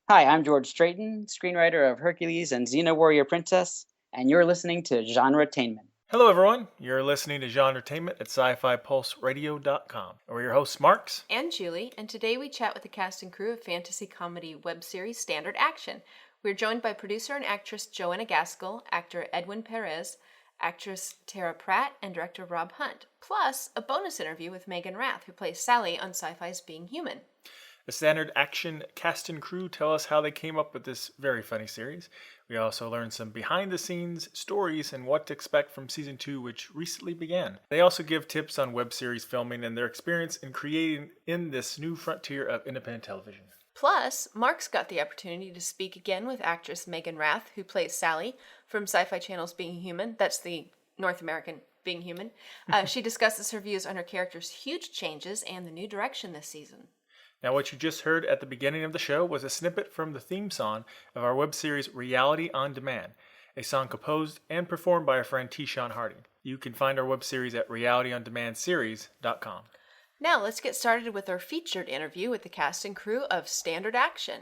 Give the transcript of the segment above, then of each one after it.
Hi, I'm George Straighton, screenwriter of Hercules and Xena Warrior Princess, and you're listening to GenreTainment. Hello, everyone. You're listening to GenreTainment at SyFyPulseRadio.com. We're your hosts, Marx and Julie, and today we chat with the cast and crew of fantasy comedy web series Standard Action. We're joined by producer and actress Joanna Gaskell, actor Edwin Perez, actress Tara Pratt, and director Rob Hunt, plus a bonus interview with Meaghan Rath, who plays Sally on Syfy's Being Human. The Standard Action cast and crew tell us how they came up with this very funny series. We also learned some behind-the-scenes stories and what to expect from Season 2, which recently began. They also give tips on web series filming and their experience in creating in this new frontier of independent television. Plus, Marx got the opportunity to speak again with actress Meaghan Rath, who plays Sally from Syfy Channel's Being Human. That's the North American Being Human. She discusses her views on her character's huge changes and the new direction this season. Now, what you just heard at the beginning of the show was a snippet from the theme song of our web series Reality on Demand, a song composed and performed by our friend T-Sean Harding. You can find our web series at realityondemandseries.com. Now, let's get started with our featured interview with the cast and crew of Standard Action.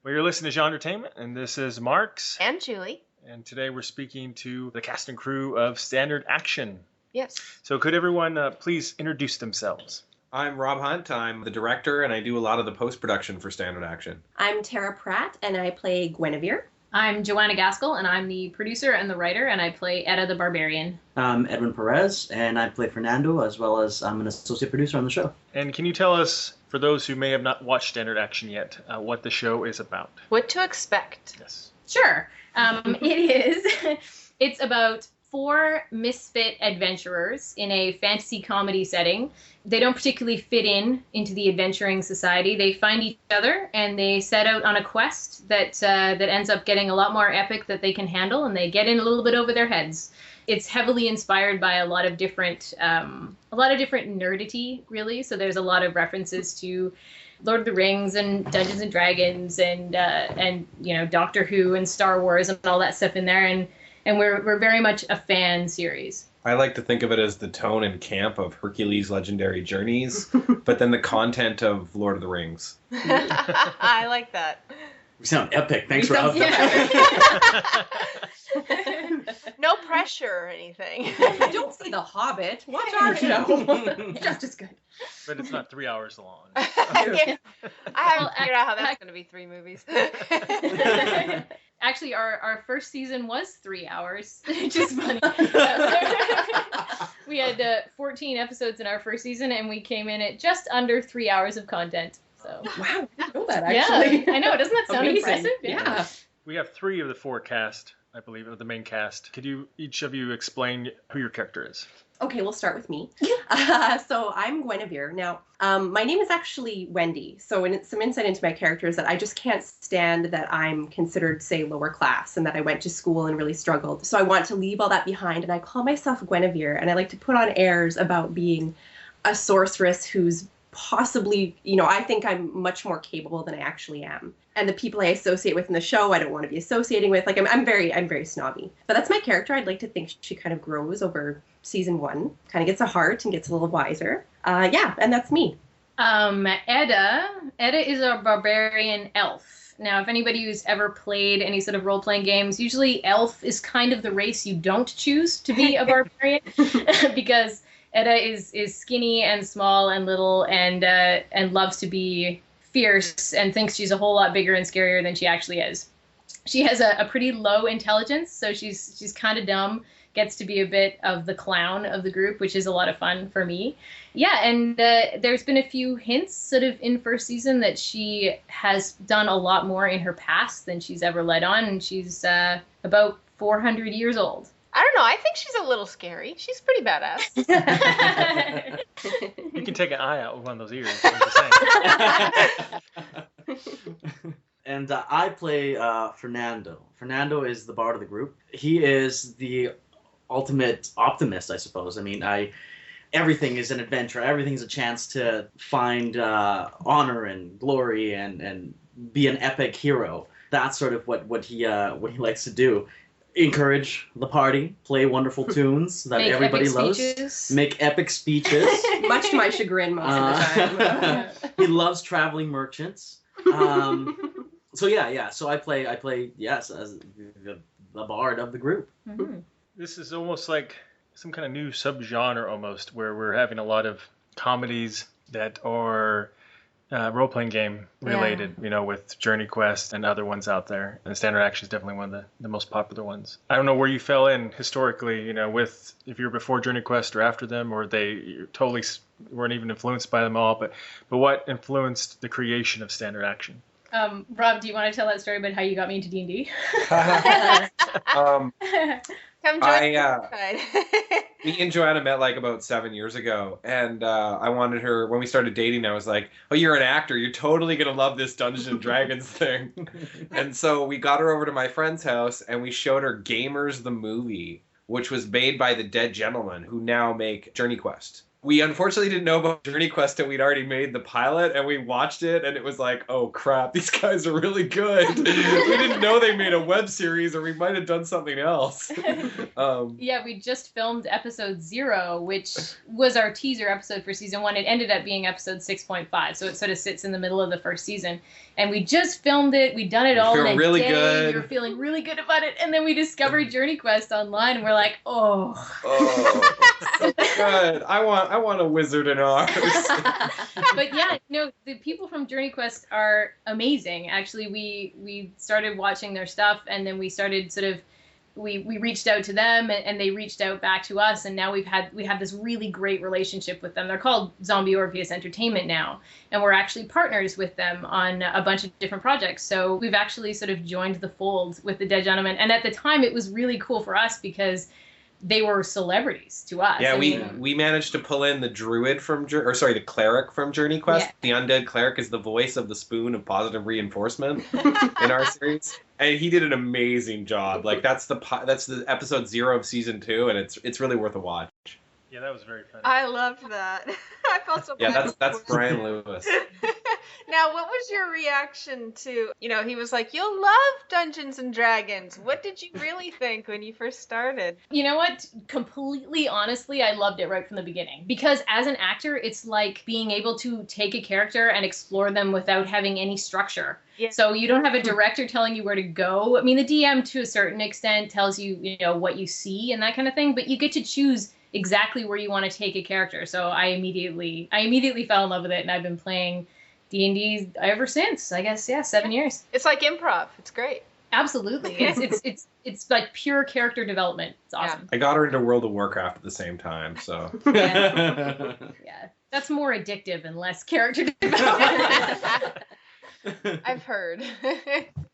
Well, you're listening to GenreTainment, and this is Marx. And Julie. And today we're speaking to the cast and crew of Standard Action. Yes. So could everyone please introduce themselves? I'm Rob Hunt. I'm the director, and I do a lot of the post-production for Standard Action. I'm Tara Pratt, and I play Guinevere. I'm Joanna Gaskell, and I'm the producer and the writer, and I play Edda the Barbarian. I'm Edwin Perez, and I play Fernando, as well as I'm an associate producer on the show. And can you tell us, for those who may have not watched Standard Action yet, what the show is about? What to expect? Yes. Sure. It's about 4 misfit adventurers in a fantasy comedy setting. They don't particularly fit into the adventuring society. They find each other and they set out on a quest that ends up getting a lot more epic that they can handle, and they get in a little bit over their heads. It's heavily inspired by a lot of different nerdity, really. So there's a lot of references to Lord of the Rings and Dungeons and Dragons and Doctor Who and Star Wars and all that stuff in there, and we're very much a fan series. I like to think of it as the tone and camp of Hercules' legendary journeys, but then the content of Lord of the Rings. I like that. We sound epic. Thanks, Rob. No pressure or anything. Don't see The Hobbit. Watch our show. Just as good. But it's not 3 hours long. I haven't figured out how that's going to be 3 movies. Actually, our first season was 3 hours, which is funny. We had 14 episodes in our first season, and we came in at just under 3 hours of content. So wow, I know that actually. Yeah, I know. Doesn't that sound impressive? Yeah. We have 3 of the 4 cast, I believe, of the main cast. Could each of you explain who your character is? Okay, we'll start with me. So I'm Guinevere. Now, my name is actually Wendy. So some insight into my character is that I just can't stand that I'm considered, say, lower class and that I went to school and really struggled. So I want to leave all that behind, and I call myself Guinevere, and I like to put on airs about being a sorceress who's possibly, I think I'm much more capable than I actually am. And the people I associate with in the show, I don't want to be associating with. Like, I'm very snobby. But that's my character. I'd like to think she kind of grows over season 1, kind of gets a heart and gets a little wiser. And that's me. Edda is a barbarian elf. Now, if anybody who's ever played any sort of role-playing games, usually elf is kind of the race you don't choose to be a barbarian because Edda is skinny and small and little and loves to be fierce and thinks she's a whole lot bigger and scarier than she actually is. She has a pretty low intelligence, so she's kind of dumb, gets to be a bit of the clown of the group, which is a lot of fun for me. Yeah, and there's been a few hints sort of in first season that she has done a lot more in her past than she's ever let on, and she's about 400 years old. I don't know. I think she's a little scary. She's pretty badass. You can take an eye out with one of those ears. I'm just saying. And I play Fernando. Fernando is the bard of the group. He is the ultimate optimist, I suppose. I mean, everything is an adventure. Everything's a chance to find honor and glory and be an epic hero. That's sort of what he likes to do. Encourage the party, play wonderful tunes that everybody loves, make epic speeches. Much to my chagrin most of the time. He loves traveling merchants. So yeah. So I play yes as the bard of the group. Mm-hmm. This is almost like some kind of new subgenre almost, where we're having a lot of comedies that are role-playing game related, with Journey Quest and other ones out there. And Standard Action is definitely one of the most popular ones. I don't know where you fell in historically, with if you're before Journey Quest or after them, or they totally weren't even influenced by them all. But what influenced the creation of Standard Action? Rob, do you want to tell that story about how you got me into D&D? Come join us. Me and Joanna met like about 7 years ago, and I wanted her, when we started dating, I was like, oh, you're an actor, you're totally gonna love this Dungeons and Dragons thing. And so we got her over to my friend's house and we showed her Gamers the movie, which was made by the Dead Gentlemen, who now make Journey Quest. We unfortunately didn't know about Journey Quest until we'd already made the pilot, and we watched it, and it was like, oh crap, these guys are really good. We didn't know they made a web series, or we might have done something else. Yeah, we just filmed episode 0, which was our teaser episode for season 1. It ended up being episode 6.5, so it sort of sits in the middle of the first season. And we just filmed it. We'd done it all in a really day. good. We were feeling really good about it, and then we discovered Journey Quest online, and we're like, oh. So good. I want a wizard in ours. But yeah, the people from Journey Quest are amazing. Actually, we started watching their stuff, and then we started we reached out to them, and they reached out back to us, and now we have this really great relationship with them. They're called Zombie Orpheus Entertainment now, and we're actually partners with them on a bunch of different projects. So we've actually sort of joined the fold with the Dead Gentlemen, and at the time it was really cool for us because they were celebrities to us. Yeah, we managed to pull in the druid the cleric from Journey Quest. Yeah. The undead cleric is the voice of the spoon of positive reinforcement in our series, and he did an amazing job. Like that's the episode 0 of season 2, and it's really worth a watch. Yeah, that was very funny. I loved that. I felt so bad. Yeah, that's Brian Lewis. Now, what was your reaction to, he was like, you'll love Dungeons and Dragons. What did you really think when you first started? You know what? Completely honestly, I loved it right from the beginning. Because as an actor, it's like being able to take a character and explore them without having any structure. Yeah. So you don't have a director telling you where to go. I mean, the DM to a certain extent tells you, what you see and that kind of thing, but you get to choose exactly where you want to take a character. So I immediately fell in love with it, and I've been playing D&D ever since. I guess 7 years. It's like improv. It's great. Absolutely. It's like pure character development. It's awesome. Yeah. I got her into World of Warcraft at the same time, so yeah. That's more addictive and less character development. I've heard.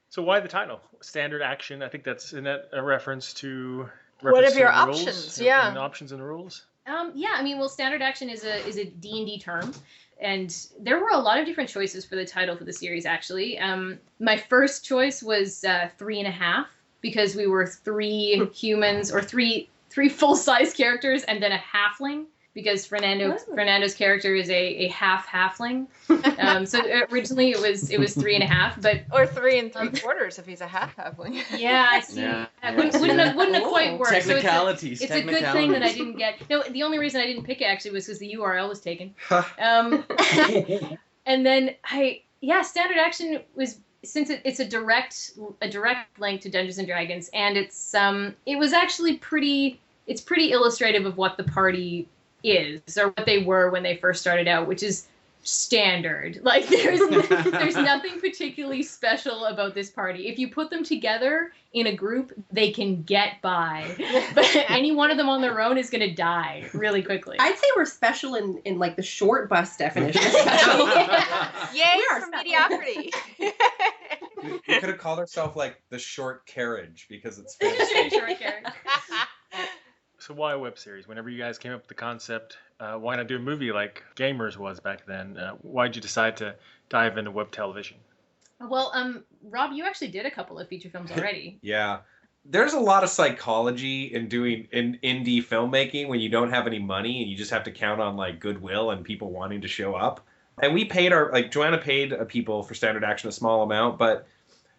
So why the title? Standard Action. I think that's a reference to what are your rules, options? Yeah. And options and rules. Yeah. I mean, well, Standard Action is a D&D term. And there were a lot of different choices for the title for the series, actually. My first choice was 3.5, because we were 3 humans, or three full-size characters, and then a halfling, because Fernando's character is a half-halfling. So originally it was 3.5, but or 3 3/4 if he's a half-halfling. Yeah, I see. Yeah. Wouldn't have quite worked. Technicalities. So it's a good thing that I didn't get. No, the only reason I didn't pick it actually was because the URL was taken. And then Standard Action was, since it's a direct link to Dungeons and Dragons, and it was actually pretty illustrative of what the party is, or what they were when they first started out, which is standard. Like there's nothing particularly special about this party. If you put them together in a group, they can get by, but any one of them on their own is going to die really quickly. I'd say we're special in like the short bus definition. Yay for mediocrity. We could have called ourselves like the short carriage, because it's short carriage. So why a web series? Whenever you guys came up with the concept, why not do a movie like Gamers was back then? Why did you decide to dive into web television? Well, Rob, you actually did a couple of feature films already. Yeah. there's a lot of psychology in doing indie filmmaking when you don't have any money and you just have to count on like goodwill and people wanting to show up. And we paid Joanna paid people for Standard Action a small amount, but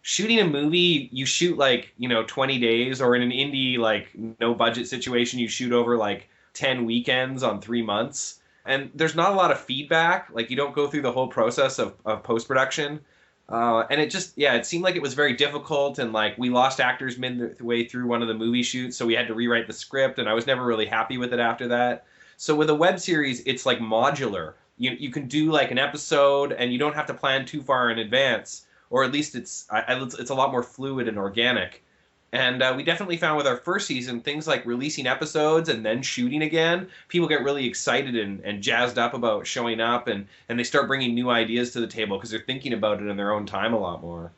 shooting a movie, you shoot 20 days, or in an indie no budget situation, you shoot over 10 weekends on 3 months. And there's not a lot of feedback. You don't go through the whole process of post-production. And it seemed like it was very difficult, and we lost actors midway through one of the movie shoots, so we had to rewrite the script, and I was never really happy with it after that. So with a web series, it's modular. You can do an episode, and you don't have to plan too far in advance, or at least it's a lot more fluid and organic. And we definitely found with our first season, things like releasing episodes and then shooting again, people get really excited and jazzed up about showing up, and they start bringing new ideas to the table because they're thinking about it in their own time a lot more.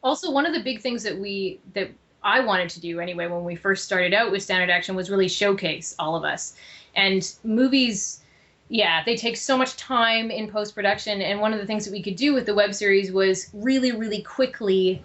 Also, one of the big things that I wanted to do anyway when we first started out with Standard Action was really showcase all of us. And movies, yeah, they take so much time in post-production, and one of the things that we could do with the web series was really, really quickly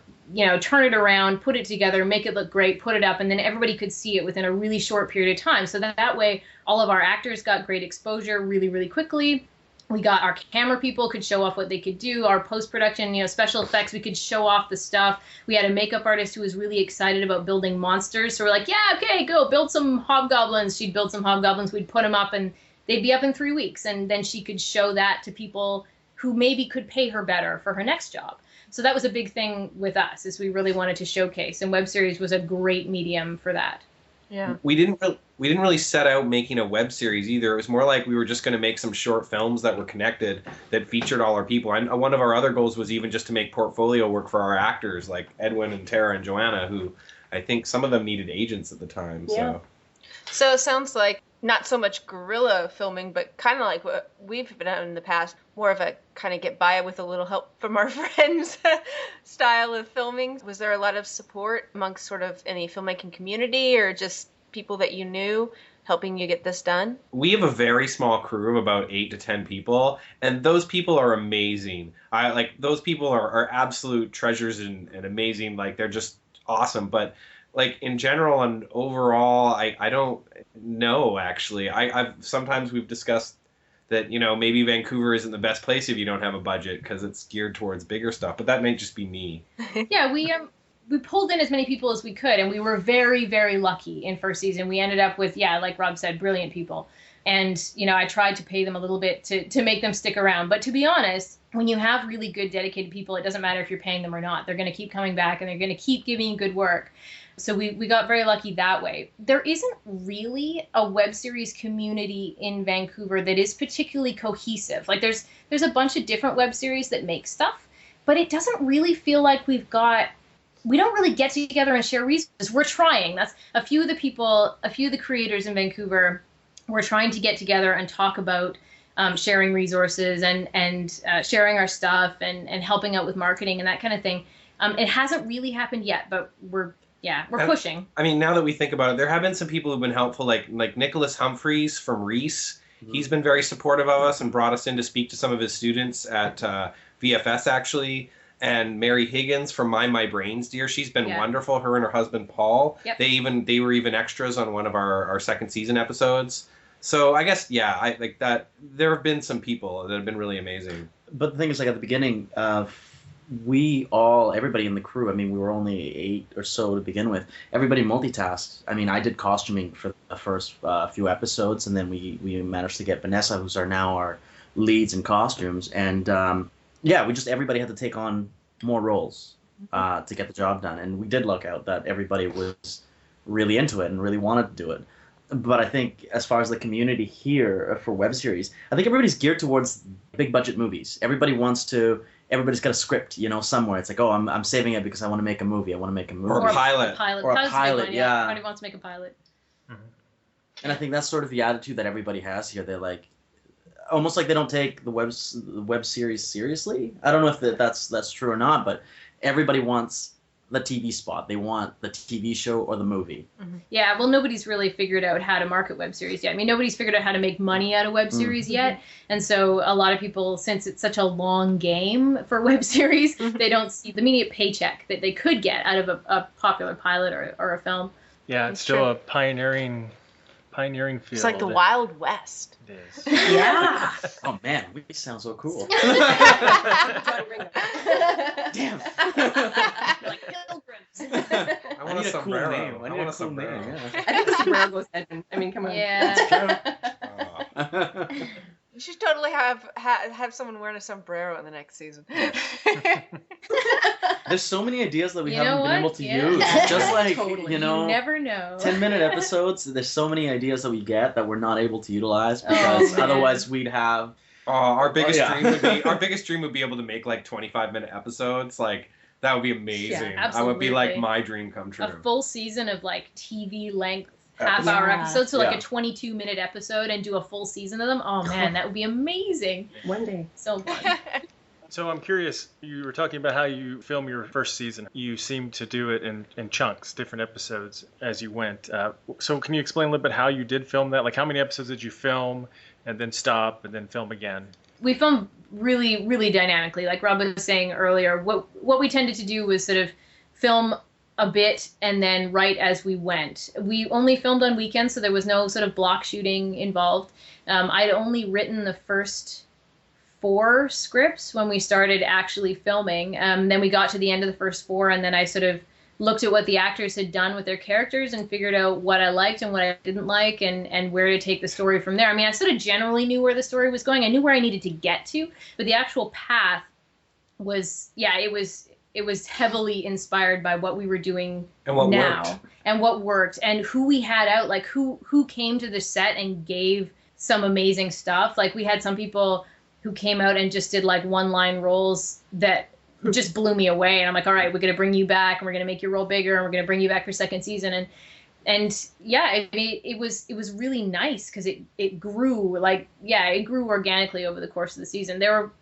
turn it around, put it together, make it look great, put it up, and then everybody could see it within a really short period of time. So that way, all of our actors got great exposure really, really quickly. We got our camera people could show off what they could do. Our post-production, special effects, we could show off the stuff. We had a makeup artist who was really excited about building monsters. So we're like, yeah, okay, go build some hobgoblins. She'd build some hobgoblins. We'd put them up, and they'd be up in 3 weeks. And then she could show that to people who maybe could pay her better for her next job. So that was a big thing with us, is we really wanted to showcase, and web series was a great medium for that. Yeah. We didn't really set out making a web series either. It was more like we were just going to make some short films that were connected, that featured all our people. And one of our other goals was even just to make portfolio work for our actors, like Edwin and Tara and Joanna, who I think some of them needed agents at the time. Yeah. So it sounds like not so much guerrilla filming, but kind of like what we've been doing in the past, more of a kind of get by with a little help from our friends style of filming. Was there a lot of support amongst sort of any filmmaking community, or just people that you knew helping you get this done? We have a very small crew of about 8 to 10 people, and those people are amazing. Those people are absolute treasures and amazing. They're just awesome. But in general and overall, I don't know, actually. Sometimes we've discussed that, maybe Vancouver isn't the best place if you don't have a budget, because it's geared towards bigger stuff, but that may just be me. Yeah, we pulled in as many people as we could, and we were very, very lucky in first season. We ended up with, like Rob said, brilliant people. And, I tried to pay them a little bit to make them stick around. But to be honest, when you have really good, dedicated people, it doesn't matter if you're paying them or not. They're going to keep coming back, and they're going to keep giving you good work. So we got very lucky that way. There isn't really a web series community in Vancouver that is particularly cohesive. There's a bunch of different web series that make stuff, but it doesn't really feel like we don't really get together and share resources. We're trying. That's a few of the creators in Vancouver. We're trying to get together and talk about sharing resources and sharing our stuff and helping out with marketing and that kind of thing. It hasn't really happened yet, but we're pushing. I mean, now that we think about it, there have been some people who've been helpful, like Nicholas Humphreys from Reese. Mm-hmm. He's been very supportive of us and brought us in to speak to some of his students at VFS, actually. And Mary Higgins from My Brains Dear, she's been wonderful. Her and her husband Paul. Yep. They were even extras on one of our second season episodes. So I guess I like that. There have been some people that have been really amazing. But the thing is, at the beginning, everybody in the crew, we were only 8 or so to begin with. Everybody multitasked. I did costuming for the first few episodes, and then we managed to get Vanessa, who's now our leads in costumes. And everybody had to take on more roles to get the job done. And we did luck out that everybody was really into it and really wanted to do it. But I think as far as the community here for web series, I think everybody's geared towards big budget movies. Everybody's got a script, somewhere. It's like, oh, I'm saving it because I want to make a movie. Or a pilot. Or a pilot, yeah. Everybody wants to make a pilot. Mm-hmm. And I think that's sort of the attitude that everybody has here. They're almost like they don't take the web series seriously. I don't know if that's true or not, but everybody wants the TV spot. They want the TV show or the movie. Yeah, well, nobody's really figured out how to market web series yet. I mean, nobody's figured out how to make money out of web series yet. And so a lot of people, since it's such a long game for web series, they don't see the immediate paycheck that they could get out of a popular pilot or a film. Yeah, it's still a pioneering field. It's like the Wild West. It is. Yeah. Oh man, we sound so cool. Damn. Like pilgrims. I want a sombrero. Name. I need a cool name. Yeah. I think the sombrero goes Edwin. I mean, come on. Yeah. You should totally have someone wearing a sombrero in the next season. There's so many ideas that we You know haven't been what? able to Yeah. use. Just like, Totally. you know, You never know. 10-minute episodes, there's so many ideas that we get that we're not able to utilize because man. otherwise we'd have... Our biggest yeah. dream would be able to make like 25-minute episodes. Like that would be amazing. Yeah, I would be like absolutely. my dream come true. A full season of like TV length half-hour Yeah. episodes, so like Yeah. a 22-minute episode and do a full season of them. Oh man, that would be amazing. One day. So fun. So I'm curious, you were talking about how you film your first season. You seem to do it in chunks, different episodes as you went. So can you explain a little bit how you did film that? Like how many episodes did you film and then stop and then film again? We filmed really, really dynamically. Like Rob was saying earlier, what we tended to do was sort of film a bit and then write as we went. We only filmed on weekends, so there was no sort of block shooting involved. I'd only written the first 4 scripts when we started actually filming. Then we got to the end of the first 4, and then I sort of looked at what the actors had done with their characters and figured out what I liked and what I didn't like and where to take the story from there. I mean, I sort of generally knew where the story was going. I knew where I needed to get to, but the actual path was, it was heavily inspired by what we were doing And what now worked. and what worked and who we had out, like who came to the set and gave some amazing stuff. Like we had some people who came out and just did like one-line roles that just blew me away. And I'm like, all right, we're going to bring you back and we're going to make your role bigger and we're going to bring you back for second season. And yeah, I mean, it was really nice because it grew it grew organically over the course of the season. There were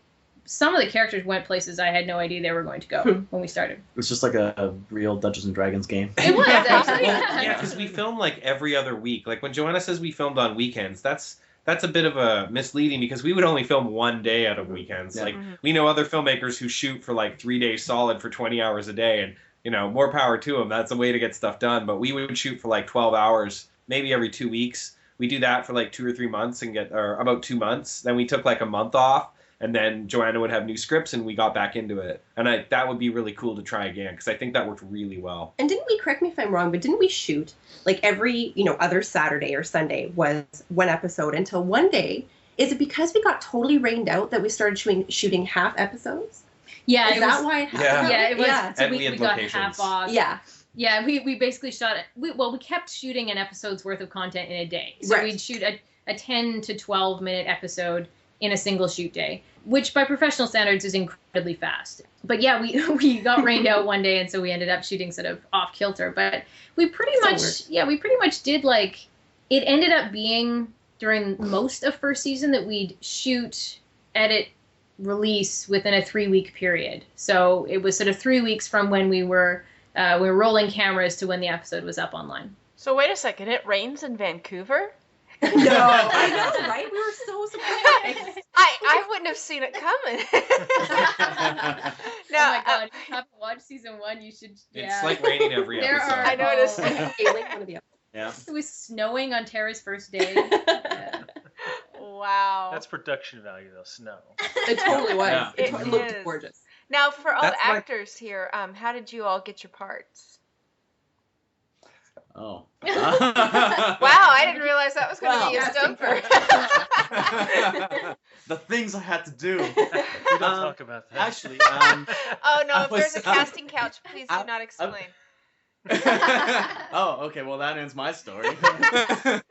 some of the characters went places I had no idea they were going to go when we started. It's just like a real Dungeons and Dragons game. It was actually. Yeah, because we film like every other week. Like when Joanna says we filmed on weekends, that's a bit of a misleading because we would only film one day out of weekends. Yeah. Like we know other filmmakers who shoot for like 3 days solid for 20 hours a day, and you know, more power to them. That's a way to get stuff done. But we would shoot for like 12 hours, maybe every 2 weeks. We do that for like 2 or 3 months or about 2 months. Then we took like a month off. And then Joanna would have new scripts, and we got back into it. And that would be really cool to try again, because I think that worked really well. And didn't we, correct me if I'm wrong, but didn't we shoot like every, other Saturday or Sunday was one episode until one day? Is it because we got totally rained out that we started shooting half episodes? Yeah, Is that why it happened? Yeah. Yeah, it was. Yeah. So And we we had got locations. half off. Yeah. Yeah, we basically shot it. We kept shooting an episode's worth of content in a day. So Right. we'd shoot a 10 to 12 minute episode in a single shoot day, which by professional standards is incredibly fast. But yeah, we got rained out one day, and so we ended up shooting sort of off kilter. But we pretty much did like, it ended up being during most of first season that we'd shoot, edit, release within a 3-week period. So it was sort of 3 weeks from when we were rolling cameras to when the episode was up online. So wait a second, it rains in Vancouver? No, I know, right? We were so surprised. I wouldn't have seen it coming. Oh my god, if you haven't watched season 1, you should. It's like raining every There episode. are- I noticed. Okay, link one of the others. Yeah. It was snowing on Tara's first day. Yeah. Wow. That's production value, though, snow. It totally was. Yeah. It, It looked is. gorgeous. Now, for all That's the like- actors here, how did you all get your parts? Oh. Wow, I didn't realize that was going to Wow. be a stumper. The things I had to do. We don't talk about that. Actually, Oh no, I if there's a was- casting couch, please do I- not explain. oh, okay. Well, that ends my story. I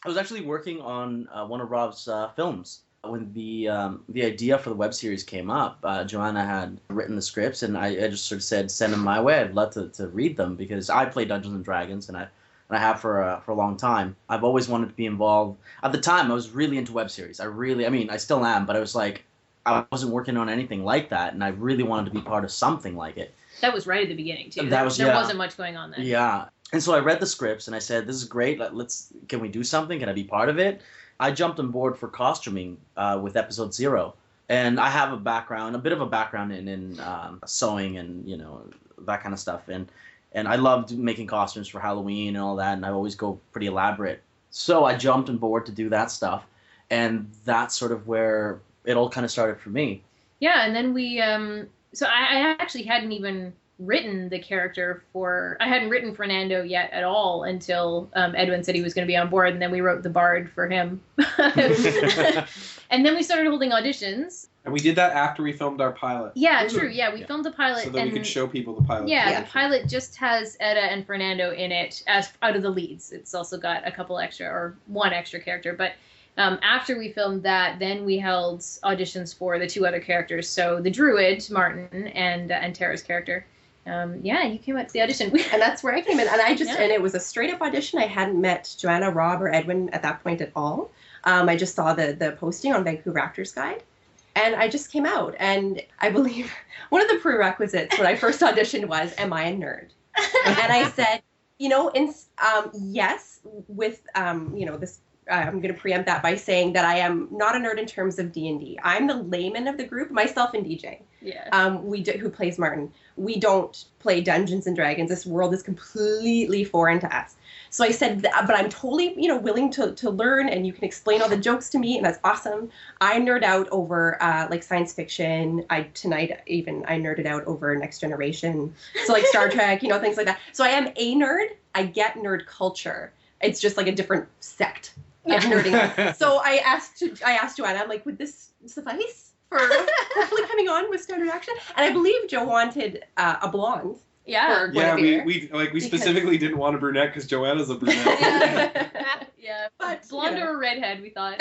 was actually working on one of Rob's films when the idea for the web series came up. Joanna had written the scripts, and I just sort of said, "Send them my way. I'd love to read them because I play Dungeons and Dragons, and I have for a long time. I've always wanted to be involved. At the time, I was really into web series. I still am, but I was like, I wasn't working on anything like that, and I really wanted to be part of something like it. That was right at the beginning too. That was- there yeah. wasn't much going on then. Yeah. And so I read the scripts and I said, this is great. Can we do something? Can I be part of it? I jumped on board for costuming with episode 0. And I have a bit of a background in sewing and, that kind of stuff. And I loved making costumes for Halloween and all that. And I always go pretty elaborate. So I jumped on board to do that stuff. And that's sort of where it all kind of started for me. Yeah, and then we, so I actually hadn't even written the character I hadn't written Fernando yet at all until Edwin said he was going to be on board, and then we wrote the bard for him. And then we started holding auditions. And we did that after we filmed our pilot. Yeah, true, yeah, we filmed the pilot. So that we could show people the pilot. Yeah, the pilot just has Edda and Fernando in it as out of the leads. It's also got a couple extra, or one extra character, but after we filmed that, then we held auditions for the 2 other characters. So the druid, Martin, and Tara's character. Yeah, you came out to the audition. And that's where I came in. And and it was a straight up audition. I hadn't met Joanna, Rob, or Edwin at that point at all. I just saw the posting on Vancouver Actors Guide. And I just came out. And I believe one of the prerequisites when I first auditioned was, am I a nerd? And I said, yes, with, this. I'm going to preempt that by saying that I am not a nerd in terms of D&D. I'm the layman of the group, myself and DJ, who plays Martin. We don't play Dungeons and Dragons. This world is completely foreign to us. So I said, but I'm totally, willing to learn, and you can explain all the jokes to me, and that's awesome. I nerd out over like science fiction. I nerded out over Next Generation. So like Star Trek, things like that. So I am a nerd. I get nerd culture. It's just like a different sect of nerding. So I asked Joanna, I'm like, would this suffice for hopefully coming on with standard action? And I believe Joe wanted a blonde. Yeah. Yeah, we specifically didn't want a brunette because Joanna's a brunette. Yeah, but blonde or a redhead, we thought.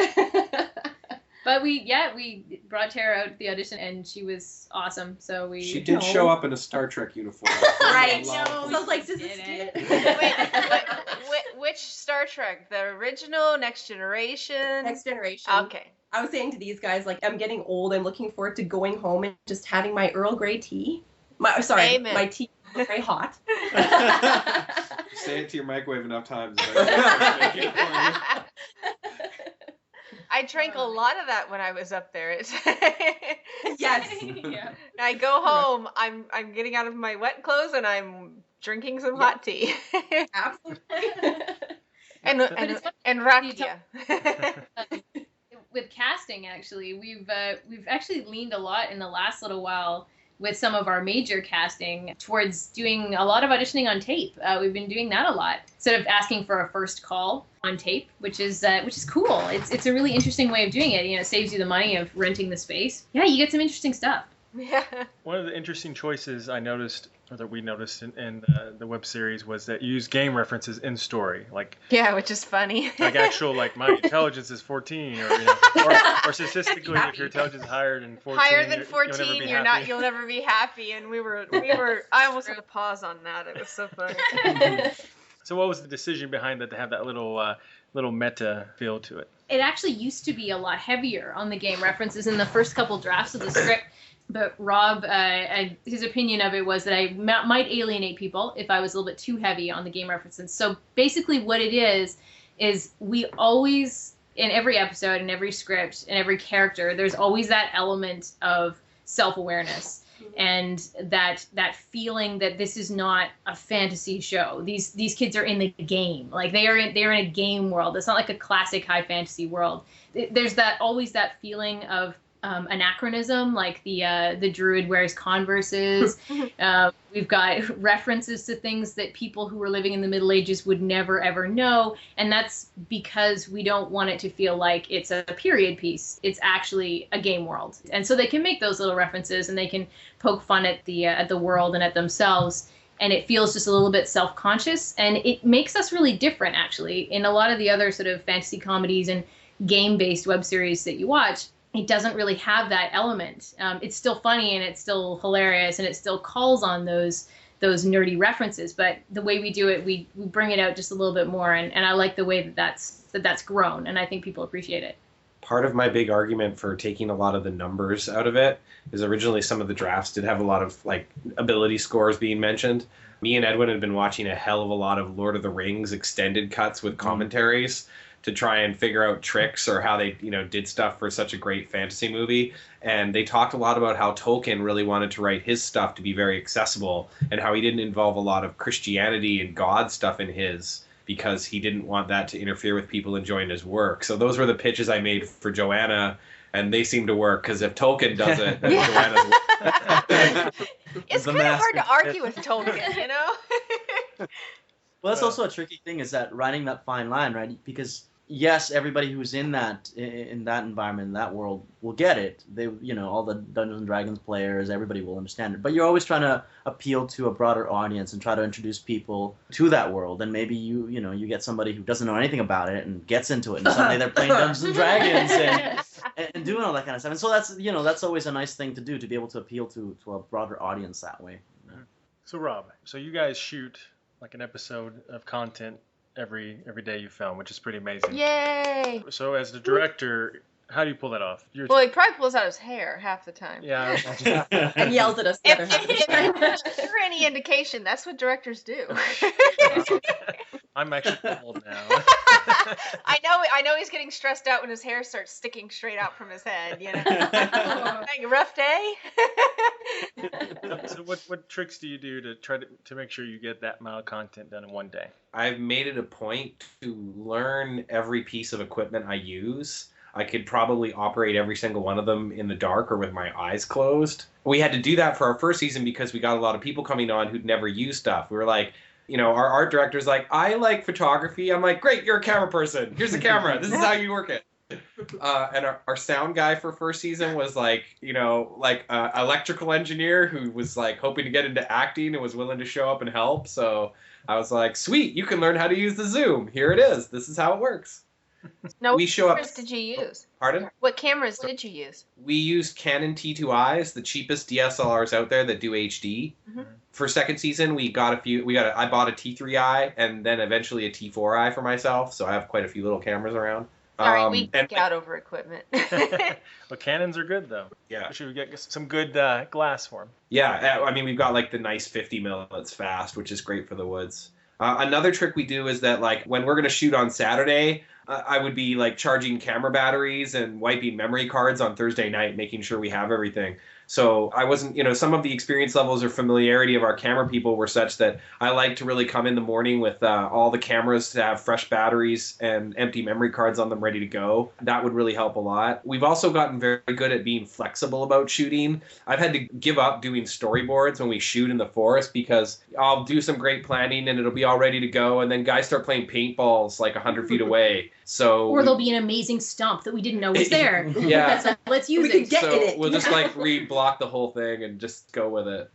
But we brought Tara out to the audition, and she was awesome. So she did show up in a Star Trek uniform. Right. So I was like, does this fit? Wait, which Star Trek? The original, Next Generation? Next Generation. Okay. I was saying to these guys, like, I'm getting old. I'm looking forward to going home and just having my Earl Grey tea. My tea is very hot. Say it to your microwave enough times. I drank a lot of that when I was up there. Yes. Yeah. I go home, I'm getting out of my wet clothes and I'm drinking some hot tea. Absolutely. and rakia. With casting, actually, we've actually leaned a lot in the last little while with some of our major casting towards doing a lot of auditioning on tape. We've been doing that a lot, instead of asking for a first call on tape, which is cool. It's a really interesting way of doing it. It saves you the money of renting the space. Yeah, you get some interesting stuff. Yeah. One of the interesting choices I noticed, or that we noticed in the web series, was that you use game references in story, Yeah, which is funny. like actual, my intelligence is 14, or statistically, if your intelligence is higher than 14, higher than 14, you'll never be happy. And we were. I almost had to pause on that. It was so funny. So what was the decision behind that to have that little meta feel to it? It actually used to be a lot heavier on the game references in the first couple drafts of the script. But Rob, his opinion of it was that I might alienate people if I was a little bit too heavy on the game references. So basically what it is we always, in every episode, in every script, in every character, there's always that element of self-awareness. And that feeling that this is not a fantasy show. These kids are in the game. Like they're in a game world. It's not like a classic high fantasy world. There's always that feeling of anachronism, like the druid wears Converses. We've got references to things that people who were living in the Middle Ages would never ever know, and that's because we don't want it to feel like it's a period piece. It's actually a game world, and so they can make those little references and they can poke fun at the world and at themselves. And it feels just a little bit self-conscious, and it makes us really different, actually. In a lot of the other sort of fantasy comedies and game-based web series that you watch, it doesn't really have that element. It's still funny and it's still hilarious and it still calls on those nerdy references, but the way we do it, we bring it out just a little bit more, and I like the way that's grown, and I think people appreciate it. part of my big argument for taking a lot of the numbers out of it is originally some of the drafts did have a lot of like ability scores being mentioned. Me and Edwin had been watching a hell of a lot of Lord of the Rings extended cuts with commentaries to try and figure out tricks or how they, did stuff for such a great fantasy movie. And they talked a lot about how Tolkien really wanted to write his stuff to be very accessible and how he didn't involve a lot of Christianity and God stuff in his because he didn't want that to interfere with people enjoying his work. So those were the pitches I made for Joanna, and they seem to work because if Tolkien does it, then Joanna's It's kind of hard to argue with Tolkien, you know? Well, that's also a tricky thing, is that writing that fine line, right? Because yes, everybody who's in that environment, in that world, will get it. They, all the Dungeons and Dragons players, everybody will understand it. But you're always trying to appeal to a broader audience and try to introduce people to that world. And maybe you get somebody who doesn't know anything about it and gets into it, and suddenly they're playing Dungeons and Dragons and doing all that kind of stuff. And so that's always a nice thing to do, to be able to appeal to a broader audience that way. So Rob, you guys shoot like an episode of content every day you film, which is pretty amazing. Yay! So as the director, how do you pull that off? Well, he probably pulls out his hair half the time. Yeah. And yells at us the other half. If you're any indication, that's what directors do. I'm actually old now. I know he's getting stressed out when his hair starts sticking straight out from his head, Having a rough day? So what tricks do you do to try to make sure you get that amount of content done in one day? I've made it a point to learn every piece of equipment I use. I could probably operate every single one of them in the dark or with my eyes closed. We had to do that for our first season because we got a lot of people coming on who'd never used stuff. We were like, our art director's like, I like photography. I'm like, great, you're a camera person. Here's a camera. This is how you work it. And our sound guy for first season was like, electrical engineer who was like hoping to get into acting and was willing to show up and help. So I was like, sweet, you can learn how to use the Zoom. Here it is. This is how it works. Now, what show up. cameras did you use? Pardon? What cameras did you use? We used Canon T2Is, the cheapest DSLRs out there that do HD. Mm-hmm. For second season, I bought a T3i and then eventually a T4i for myself, so I have quite a few little cameras around. Sorry, we geek out over equipment. But Canons are good, though. Yeah. Should we get some good glass for them? Yeah, I mean, we've got like the nice 50 mil that's fast, which is great for the woods. Another trick we do is that like when we're going to shoot on Saturday, I would be like charging camera batteries and wiping memory cards on Thursday night, making sure we have everything. So I wasn't, some of the experience levels or familiarity of our camera people were such that I like to really come in the morning with all the cameras to have fresh batteries and empty memory cards on them ready to go. That would really help a lot. We've also gotten very good at being flexible about shooting. I've had to give up doing storyboards when we shoot in the forest because I'll do some great planning and it'll be all ready to go. And then guys start playing paintballs like 100 feet away. Or there'll be an amazing stump that we didn't know was there. Yeah. So let's use it. So we'll just like block the whole thing and just go with it.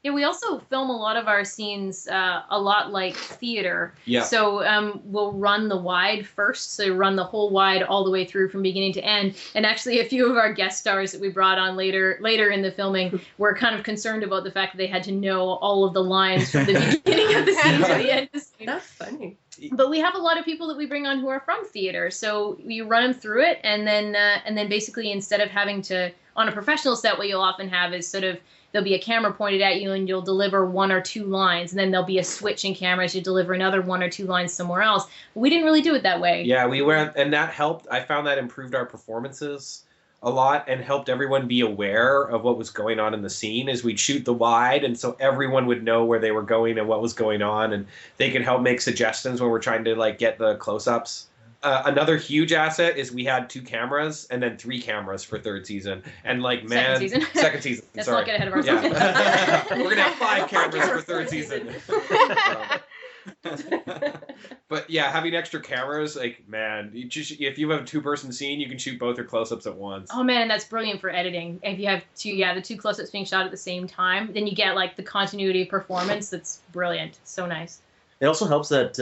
Yeah, we also film a lot of our scenes a lot like theater. Yeah. So we'll run the wide first, so run the whole wide all the way through from beginning to end. And actually, a few of our guest stars that we brought on later in the filming were kind of concerned about the fact that they had to know all of the lines from the beginning of the scene to the end of the scene. That's funny. But we have a lot of people that we bring on who are from theater, so we run them through it, and then basically instead of having to on a professional set, what you'll often have is sort of there'll be a camera pointed at you and you'll deliver one or two lines, and then there'll be a switch in cameras, you deliver another one or two lines somewhere else. We didn't really do it that way. Yeah, we went, and that helped. I found that improved our performances a lot and helped everyone be aware of what was going on in the scene as we'd shoot the wide, and so everyone would know where they were going and what was going on, and they could help make suggestions when we're trying to like get the close-ups. Another huge asset is we had 2 cameras and then 3 cameras for third season. And like, man, second season. Let's sorry. not get ahead of ourselves. Yeah. We're gonna have 5 cameras for third season. But yeah, having extra cameras, like, man, if you have a 2-person scene, you can shoot both your close-ups at once. Oh man, that's brilliant for editing. If you have the 2 close-ups being shot at the same time, then you get like the continuity of performance. That's brilliant. So nice. It also helps that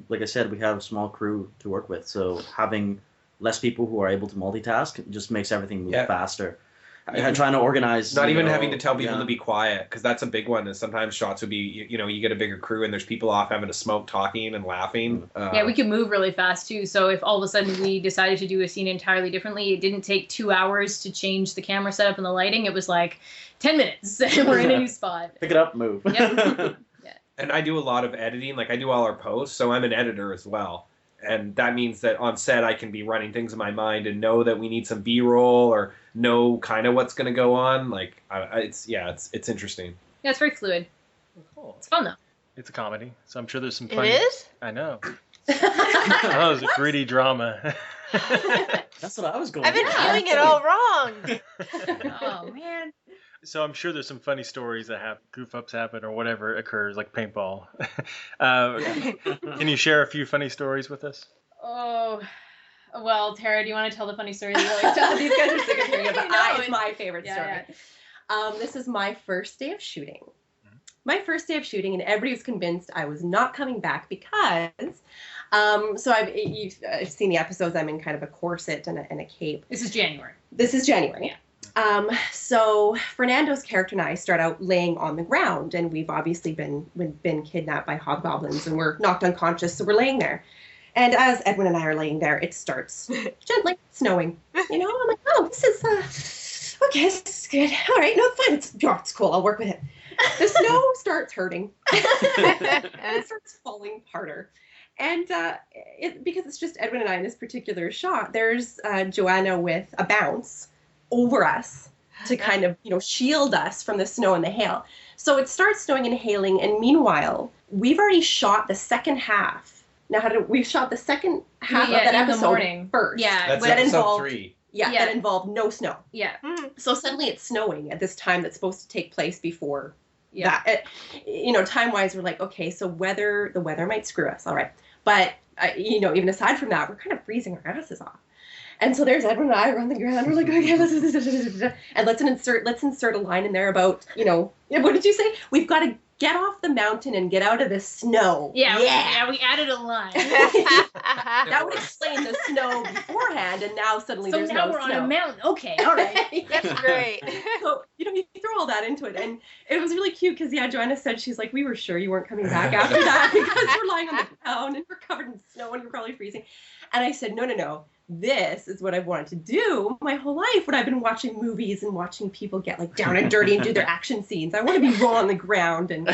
like I said, we have a small crew to work with, so having less people who are able to multitask just makes everything move faster. trying to organize. Not even know, having to tell people yeah. to be quiet, because that's a big one. Is sometimes shots would be, you get a bigger crew and there's people off having a smoke, talking and laughing. Yeah, we could move really fast too. So if all of a sudden we decided to do a scene entirely differently, it didn't take 2 hours to change the camera setup and the lighting. It was like 10 minutes and we're in a new spot. Pick it up, move. Yep. And I do a lot of editing. Like, I do all our posts, so I'm an editor as well. And that means that on set I can be running things in my mind and know that we need some B-roll or know kind of what's going to go on. Like, it's interesting. Yeah, it's very fluid. Cool. It's fun though. It's a comedy, so I'm sure there's some It funny... is? I know. That was a gritty drama. That's what I was going I've been for. viewing it all wrong. Oh man. So I'm sure there's some funny stories that have goof-ups happen or whatever occurs, like paintball. Can you share a few funny stories with us? Oh, well, Tara, do you want to tell the funny story that you always tell? These guys are sick of hearing it, but No, it's my favorite yeah, story. This is my first day of shooting. My first day of shooting, and everybody was convinced I was not coming back because, so I've seen the episodes. I'm in kind of a corset and a cape. This is January. This is January. So Fernando's character and I start out laying on the ground, and we've obviously been kidnapped by hobgoblins, and we're knocked unconscious, so we're laying there. And as Edwin and I are laying there, it starts gently snowing. I'm like, oh, this is okay, this is good. All right, no, it's fine. It's cool. I'll work with it. The snow starts hurting. It starts falling harder. And because it's just Edwin and I in this particular shot, there's Joanna with a bounce over us to kind of, shield us from the snow and the hail. So it starts snowing and hailing, and meanwhile, we've already shot the second half. Now, we shot the second half of that episode first. Yeah, That's that episode involved 3. Yeah, that involved no snow. Yeah. So suddenly it's snowing at this time that's supposed to take place before Yeah. that. Time-wise, we're like, okay, so the weather might screw us, all right. But, even aside from that, we're kind of freezing our asses off. And so there's Edwin and I, we're on the ground, we're like, okay, let's insert a line in there about, what did you say? We've got to get off the mountain and get out of the snow. Yeah, we added a line. That would explain the snow beforehand, and now suddenly there's no snow. So now we're on a mountain. Okay, all right. That's great. So, you throw all that into it, and it was really cute because, Joanna said, she's like, we were sure you weren't coming back after that because we're lying on the ground and we're covered in snow and we're probably freezing. And I said, no. This is what I've wanted to do my whole life when I've been watching movies and watching people get like down and dirty and do their action scenes. I want to be raw on the ground and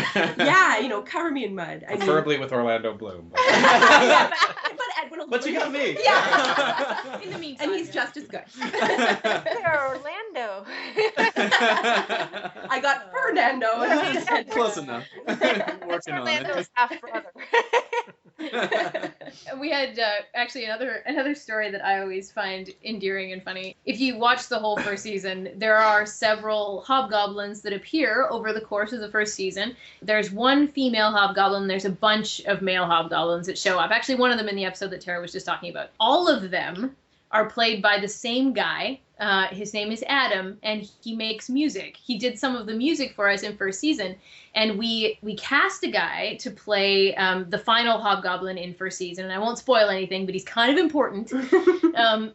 cover me in mud. Preferably with Orlando Bloom. But Edwin will But you got me. Yeah. In the meantime, And he's just as good. They're Orlando. I got Fernando. Close enough. That's Working on it. Orlando's half brother. We had actually another story that I always find endearing and funny. If you watch the whole first season, there are several hobgoblins that appear over the course of the first season. There's one female hobgoblin. There's a bunch of male hobgoblins that show up. Actually, one of them in the episode that Tara was just talking about. All of them are played by the same guy. His name is Adam, and he makes music. He did some of the music for us in first season, and we cast a guy to play the final hobgoblin in first season. And I won't spoil anything, but he's kind of important.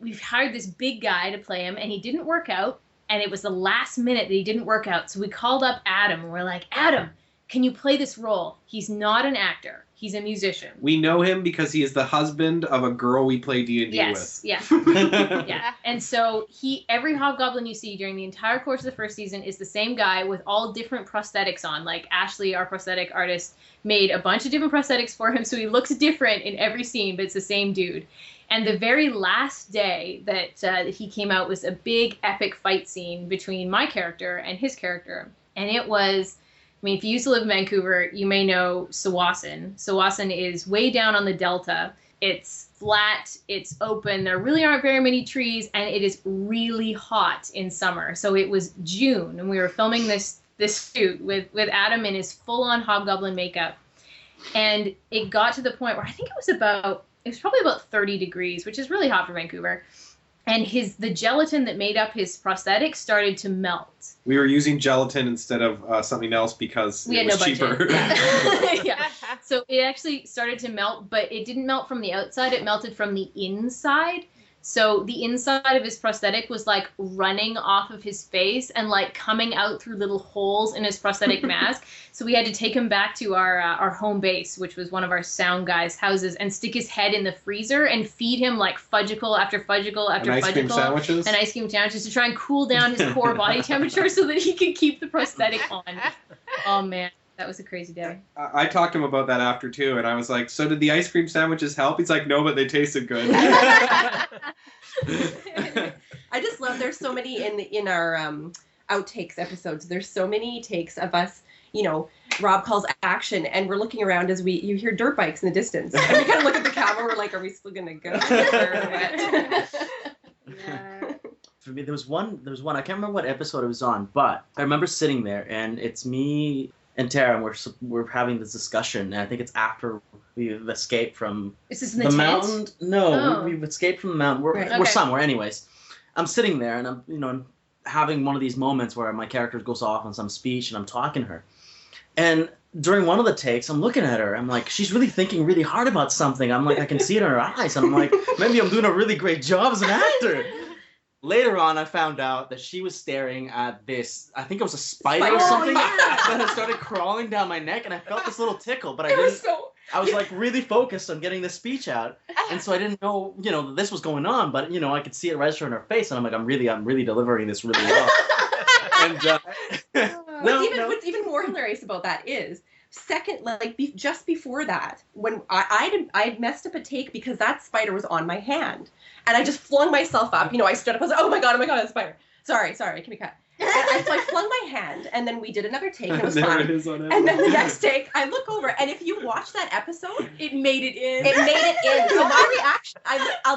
We've hired this big guy to play him, and he didn't work out, and it was the last minute that he didn't work out. So we called up Adam, and we're like, Adam, can you play this role? He's not an actor. He's a musician. We know him because he is the husband of a girl we play D&D with. Yes, yeah. And so every hobgoblin you see during the entire course of the first season is the same guy with all different prosthetics on. Like Ashley, our prosthetic artist, made a bunch of different prosthetics for him, so he looks different in every scene, but it's the same dude. And the very last day that he came out was a big epic fight scene between my character and his character. And it was... if you used to live in Vancouver, you may know Sawasan. Sawasan is way down on the delta. It's flat, it's open, there really aren't very many trees, and it is really hot in summer. So it was June, and we were filming this shoot with Adam in his full-on hobgoblin makeup. And it got to the point where I think it was probably about 30 degrees, which is really hot for Vancouver. And the gelatin that made up his prosthetic started to melt. We were using gelatin instead of something else because We it had was no cheaper. budget. Yeah. So it actually started to melt, but it didn't melt from the outside. It melted from the inside. So the inside of his prosthetic was like running off of his face and like coming out through little holes in his prosthetic mask. So we had to take him back to our home base, which was one of our sound guys' houses, and stick his head in the freezer and feed him like fudgicle after fudgicle after and ice cream fudgicle sandwiches. and ice cream sandwiches to try and cool down his core body temperature so that he could keep the prosthetic on. Oh man. That was a crazy day. I talked to him about that after too, and I was like, "So did the ice cream sandwiches help?" He's like, "No, but they tasted good." I just love. There's so many in our outtakes episodes. There's so many takes of us. You know, Rob calls action, and we're looking around as you hear dirt bikes in the distance, and we kind of look at the camera. We're like, "Are we still gonna go?" Yeah. For me, there was one. I can't remember what episode it was on, but I remember sitting there, and it's me and Tara, and we're having this discussion, and I think it's after we've escaped from Is this in the tent? mountain. No, Oh. we've escaped from the mountain. We're Okay. somewhere, anyways. I'm sitting there, and I'm having one of these moments where my character goes off on some speech, and I'm talking to her, and during one of the takes, I'm looking at her. I'm like, she's really thinking really hard about something. I'm like, I can see it in her eyes, and I'm like, maybe I'm doing a really great job as an actor. Later on, I found out that she was staring at this, I think it was a spider or something, that had started crawling down my neck, and I felt this little tickle, but I was like really focused on getting this speech out, and so I didn't know, that this was going on, but, I could see it register in her face, and I'm like, I'm really delivering this really well. And, What's even more hilarious about that is, just before that, when I messed up a take because that spider was on my hand, and I just flung myself up. I stood up. I was like, oh my god, that spider. Sorry, can we cut? And so I flung my hand, and then we did another take, and it was fine. And then the next take, I look over, and if you watch that episode, It made it in. So my reaction,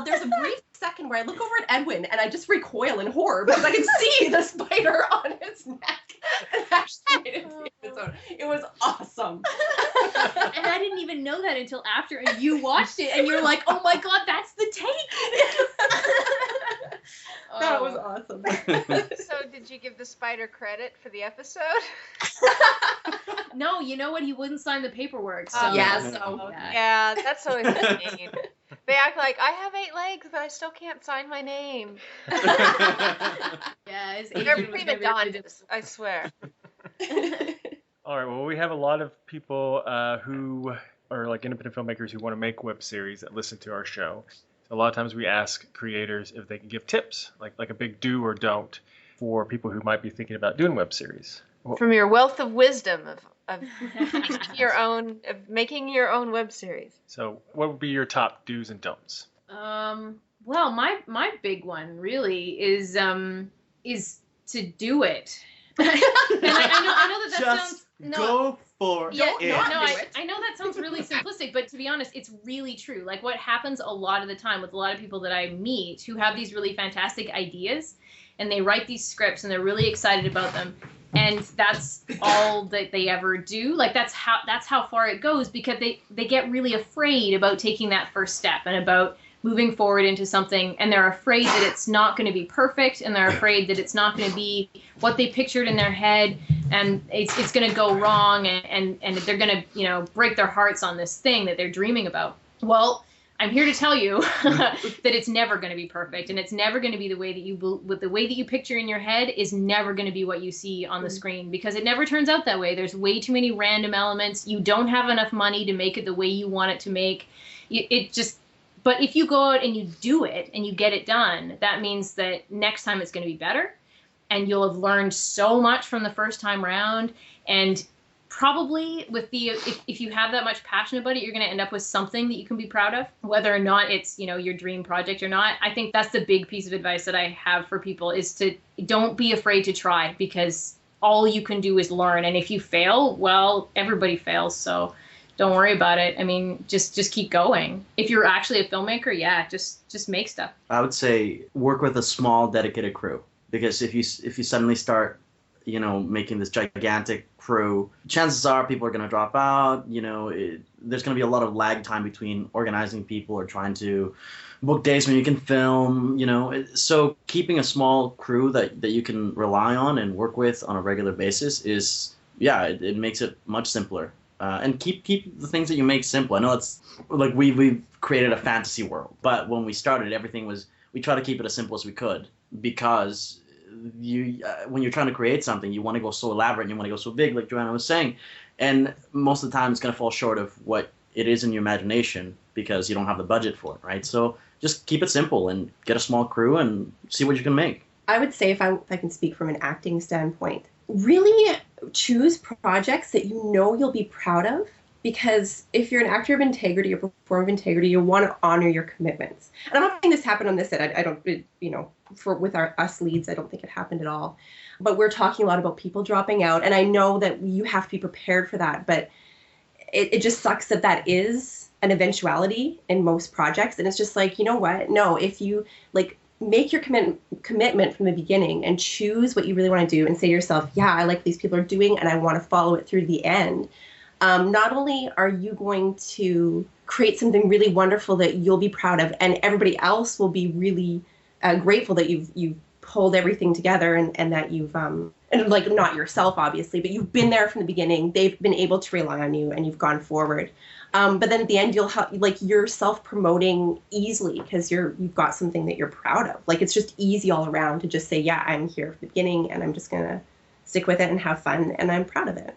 there's a brief second where I look over at Edwin, and I just recoil in horror because I can see the spider on his neck. And actually made it in the episode. It was awesome. And I didn't even know that until after, and you watched it, and you're like, oh my god, that's the take! That was awesome. So did you give the spider credit for the episode? No, you know what? He wouldn't sign the paperwork. So Yeah, that's always the thing. They act like, I have 8 legs, but I still can't sign my name. Yeah, his They're agent was prima gonna be donnas, I swear. All right, well, we have a lot of people who are like independent filmmakers who want to make web series that listen to our show. So a lot of times we ask creators if they can give tips, like a big do or don't for people who might be thinking about doing web series. From your wealth of wisdom of making your own web series. So what would be your top do's and don'ts? Well, my big one really is to do it. And I know that just sounds no. go for Yeah, it. I know that sounds really simplistic, but to be honest, it's really true. Like what happens a lot of the time with a lot of people that I meet who have these really fantastic ideas, and they write these scripts and they're really excited about them, and that's all that they ever do. Like that's how far it goes, because they get really afraid about taking that first step and about moving forward into something, and they're afraid that it's not going to be perfect, and they're afraid that it's not going to be what they pictured in their head, and it's going to go wrong, and they're going to break their hearts on this thing that they're dreaming about. Well, I'm here to tell you that it's never going to be perfect, and it's never going to be the way that you picture in your head is never going to be what you see on the screen, because it never turns out that way. There's way too many random elements. You don't have enough money to make it the way you want it to make. But if you go out and you do it and you get it done, that means that next time it's going to be better, and you'll have learned so much from the first time around. And probably if you have that much passion about it, you're going to end up with something that you can be proud of, whether or not it's, your dream project or not. I think that's the big piece of advice that I have for people, is to don't be afraid to try, because all you can do is learn. And if you fail, well, everybody fails. So don't worry about it. I mean, just keep going. If you're actually a filmmaker, just make stuff. I would say work with a small dedicated crew, because if you suddenly start, making this gigantic crew, chances are people are going to drop out. There's going to be a lot of lag time between organizing people or trying to book days when you can film. So keeping a small crew that you can rely on and work with on a regular basis it makes it much simpler. And keep the things that you make simple. I know it's like we've created a fantasy world, but when we started, everything was we try to keep it as simple as we could, because when you're trying to create something, you want to go so elaborate and you want to go so big, like Joanna was saying, and most of the time it's going to fall short of what it is in your imagination because you don't have the budget for it, right? So just keep it simple and get a small crew and see what you can make. I would say, if I can speak from an acting standpoint, really choose projects that you know you'll be proud of. Because if you're an actor of integrity, a performer of integrity, you want to honor your commitments. And I'm not saying this happened on this set. I don't, with us leads, I don't think it happened at all. But we're talking a lot about people dropping out. And I know that you have to be prepared for that. But it just sucks that is an eventuality in most projects. And it's just like, you know what? No, if you make your commitment from the beginning and choose what you really want to do and say to yourself, yeah, I like what these people are doing and I want to follow it through the end. Not only are you going to create something really wonderful that you'll be proud of, and everybody else will be really grateful that you've pulled everything together and that you've and not yourself obviously, but you've been there from the beginning. They've been able to rely on you and you've gone forward. But then at the end you'll have you're self-promoting easily because you've got something that you're proud of. It's just easy all around to just say, yeah, I'm here from the beginning and I'm just gonna stick with it and have fun and I'm proud of it.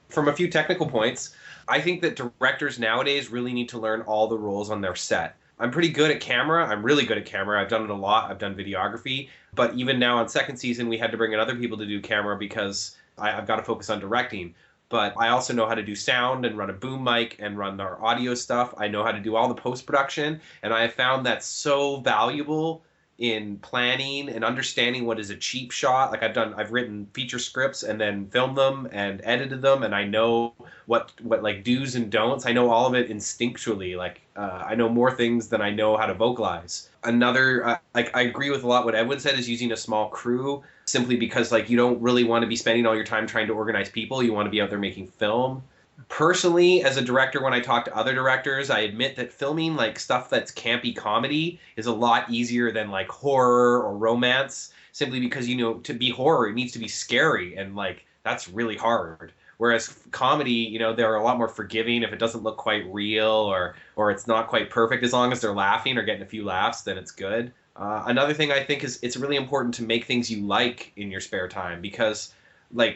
From a few technical points, I think that directors nowadays really need to learn all the roles on their set. I'm pretty good at camera. I'm really good at camera. I've done it a lot. I've done videography. But even now on second season, we had to bring in other people to do camera because I've got to focus on directing. But I also know how to do sound and run a boom mic and run our audio stuff. I know how to do all the post-production. And I have found that so valuable in planning and understanding what is a cheap shot. I've written feature scripts and then filmed them and edited them, and I know what do's and don'ts. I know all of it instinctually. I know more things than I know how to vocalize. Another, I agree with a lot what Edwin said, is using a small crew, simply because you don't really want to be spending all your time trying to organize people. You want to be out there making film. Personally, as a director, when I talk to other directors, I admit that filming stuff that's campy comedy is a lot easier than horror or romance, simply because, to be horror, it needs to be scary, and that's really hard. Whereas comedy, they're a lot more forgiving if it doesn't look quite real or it's not quite perfect. As long as they're laughing or getting a few laughs, then it's good. Another thing I think is it's really important to make things you like in your spare time, because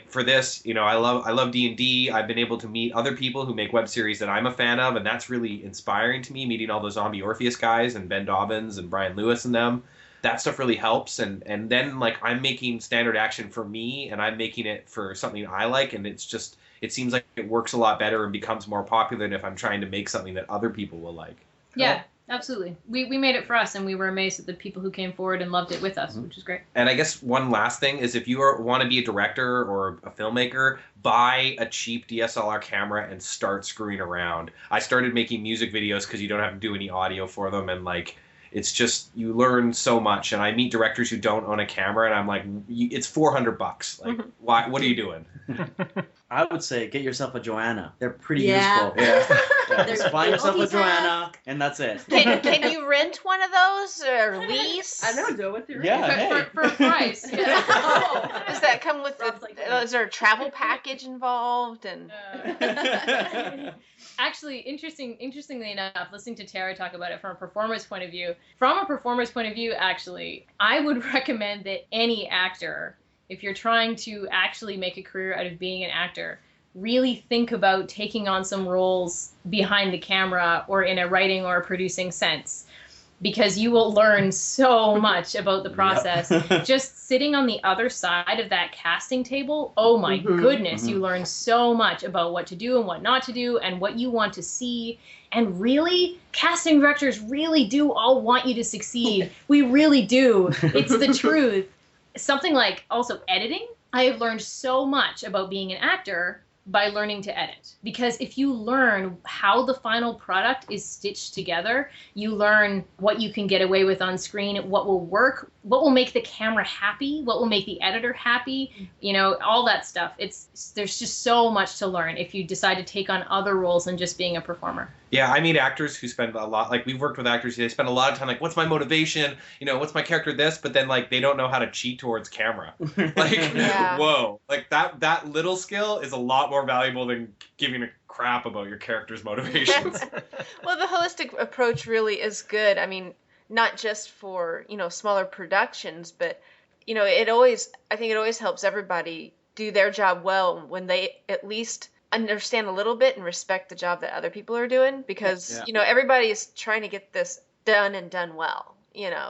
for this, I love D&D. I've been able to meet other people who make web series that I'm a fan of, and that's really inspiring to me, meeting all those Zombie Orpheus guys and Ben Dobbins and Brian Lewis and them. That stuff really helps, and then I'm making standard action for me, and I'm making it for something I like, and it seems like it works a lot better and becomes more popular than if I'm trying to make something that other people will like. Yeah. Absolutely. We made it for us, and we were amazed at the people who came forward and loved it with us, which is great. And I guess one last thing is, if you want to be a director or a filmmaker, buy a cheap DSLR camera and start screwing around. I started making music videos because you don't have to do any audio for them, and it's just, you learn so much. And I meet directors who don't own a camera, and I'm like, it's $400. Why? What are you doing? I would say get yourself a Joanna. They're pretty Yeah. useful. Yeah. Just find yourself a Joanna, and that's it. Can you rent one of those or lease? I don't know what they're Yeah, For a price. Yeah. Does that come with is there a travel package involved? And Actually, interestingly enough, listening to Tara talk about it from a performer's point of view, actually, I would recommend that any actor, if you're trying to actually make a career out of being an actor, really think about taking on some roles behind the camera or in a writing or a producing sense, because you will learn so much about the process. Yep. Just sitting on the other side of that casting table, oh my goodness, you learn so much about what to do and what not to do and what you want to see. And really, casting directors really do all want you to succeed. We really do. It's the truth. Something like also editing. I have learned so much about being an actor by learning to edit. Because if you learn how the final product is stitched together, you learn what you can get away with on screen, what will work, what will make the camera happy, what will make the editor happy, all that stuff. There's just so much to learn if you decide to take on other roles than just being a performer. Yeah, I meet actors who spend a lot, we've worked with actors, they spend a lot of time, what's my motivation? What's my character this? But then, they don't know how to cheat towards camera. Whoa. That little skill is a lot more valuable than giving a crap about your character's motivations. Well, the holistic approach really is good. I mean, not just for, smaller productions, but, I think it always helps everybody do their job well when they at least understand a little bit and respect the job that other people are doing, because, everybody is trying to get this done and done well,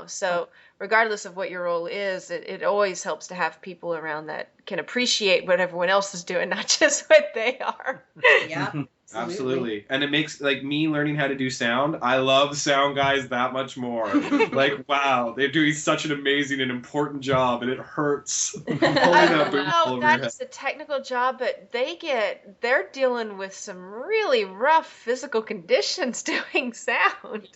so regardless of what your role is, it always helps to have people around that can appreciate what everyone else is doing, not just what they are. Yeah. Absolutely. And it makes, like, me learning how to do sound, I love sound guys that much more. Like, wow, they're doing such an amazing and important job, and it hurts. That is a technical job, but they're dealing with some really rough physical conditions doing sound.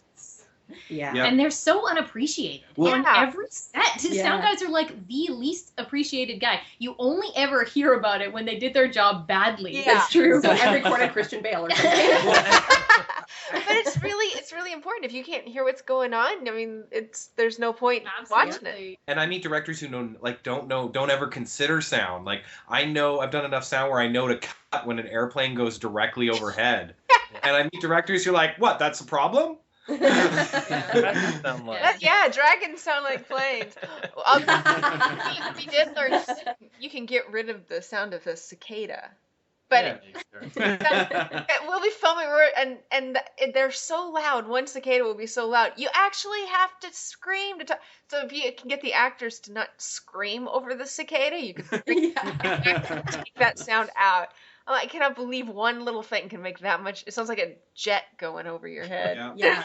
Yeah. And they're so unappreciated. On every set, sound guys are like the least appreciated guy. You only ever hear about it when they did their job badly. Yeah. It's true. So I recorded Christian Bale or something. But it's really important. If you can't hear what's going on, I mean, there's no point watching it. And I meet directors who don't ever consider sound. Like, I've done enough sound where I know to cut when an airplane goes directly overhead. And I meet directors who are like, what, that's a problem? Dragons sound like planes. We did learn you can get rid of the sound of a cicada, but we'll be filming and they're so loud. One cicada will be so loud you actually have to scream to talk. So if you can get the actors to not scream over the cicada, you can take that sound out. I cannot believe one little thing can make that much. It sounds like a jet going over your head. Yeah.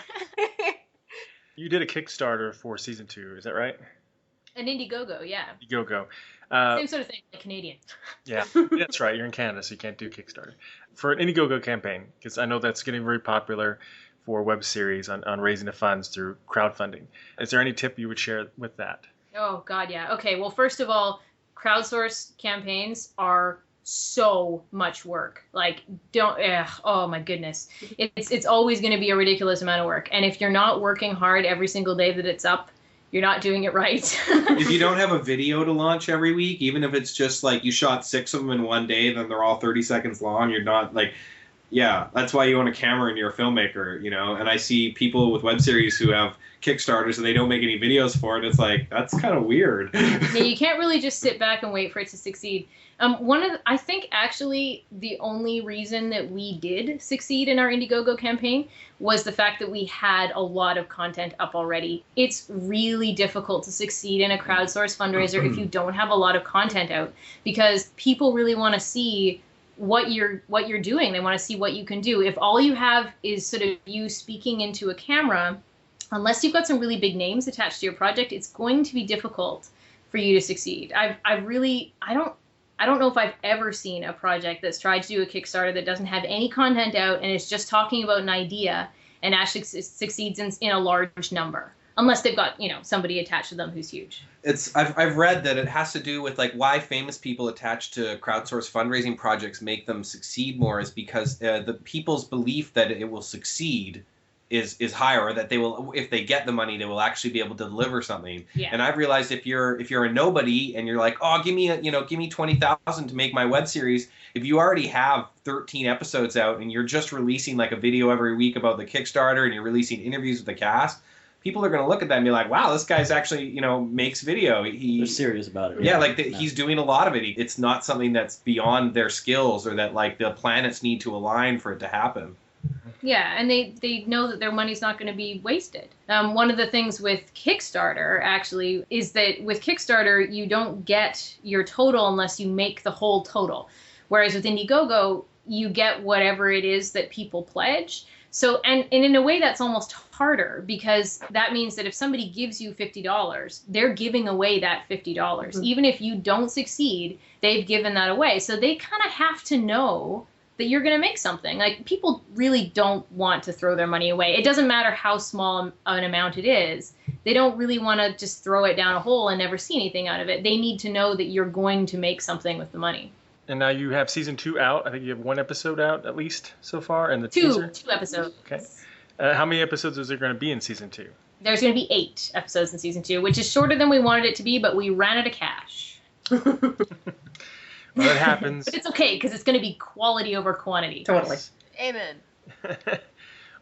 You did a Kickstarter for season 2, is that right? An Indiegogo, yeah. Indiegogo. Same sort of thing, like Canadian. Yeah, that's right. You're in Canada, so you can't do Kickstarter. For an Indiegogo campaign, because I know that's getting very popular for web series on raising the funds through crowdfunding. Is there any tip you would share with that? Oh, God, yeah. Okay, well, first of all, crowdsource campaigns are so much work. Like, oh my goodness. It's always going to be a ridiculous amount of work. And if you're not working hard every single day that it's up, you're not doing it right. If you don't have a video to launch every week, even if it's just like you shot 6 of them in one day, then they're all 30 seconds long, you're not like, that's why you own a camera and you're a filmmaker, and I see people with web series who have Kickstarters and they don't make any videos for it. It's like, that's kind of weird. Yeah, you can't really just sit back and wait for it to succeed. I think actually the only reason that we did succeed in our Indiegogo campaign was the fact that we had a lot of content up already. It's really difficult to succeed in a crowdsource fundraiser if you don't have a lot of content out, because people really want to see what you're doing. They want to see what you can do. If all you have is sort of you speaking into a camera, unless you've got some really big names attached to your project, it's going to be difficult for you to succeed. I don't know if I've ever seen a project that's tried to do a Kickstarter that doesn't have any content out and is just talking about an idea and actually succeeds in a large number, unless they've got, somebody attached to them who's huge. I've read that it has to do with like why famous people attached to crowdsource fundraising projects make them succeed more is because the people's belief that it will succeed is higher, or that they will, if they get the money, they will actually be able to deliver something. Yeah. And I've realized if you're a nobody and you're like, oh, give me 20,000 to make my web series. If you already have 13 episodes out and you're just releasing like a video every week about the Kickstarter and you're releasing interviews with the cast, people are going to look at that and be like, wow, this guy's actually, makes video. They're serious about it. Yeah, he's doing a lot of it. It's not something that's beyond their skills or that like the planets need to align for it to happen. Yeah, and they know that their money's not going to be wasted. One of the things with Kickstarter, actually, is that with Kickstarter, you don't get your total unless you make the whole total. Whereas with Indiegogo, you get whatever it is that people pledge. So, and in a way, that's almost harder, because that means that if somebody gives you $50, they're giving away that $50. Mm-hmm. Even if you don't succeed, they've given that away. So they kind of have to know that you're going to make something. Like, people really don't want to throw their money away. It doesn't matter how small an amount it is. They don't really want to just throw it down a hole and never see anything out of it. They need to know that you're going to make something with the money. And now you have season 2 out. I think you have 1 episode out at least so far, and the two teaser. 2 episodes. Okay. How many episodes is there going to be in season 2? There's going to be 8 episodes in season 2, which is shorter than we wanted it to be, but we ran out of cash. Well, that happens. But it's okay, because it's going to be quality over quantity. Totally. Amen.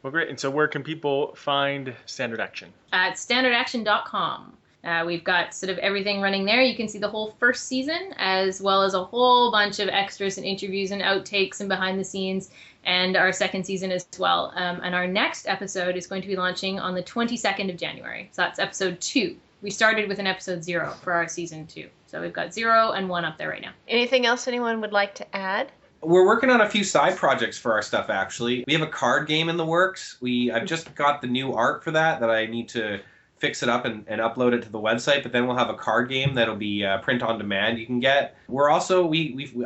Well, great. And so where can people find Standard Action? At standardaction.com. We've got sort of everything running there. You can see the whole first season, as well as a whole bunch of extras and interviews and outtakes and behind the scenes, and our second season as well. And our next episode is going to be launching on the 22nd of January. So that's episode 2. We started with an episode 0 for our season 2. So we've got 0 and 1 up there right now. Anything else anyone would like to add? We're working on a few side projects for our stuff, actually. We have a card game in the works. I've just got the new art for that I need to fix it up and upload it to the website, but then we'll have a card game that'll be print on demand you can get. We're also,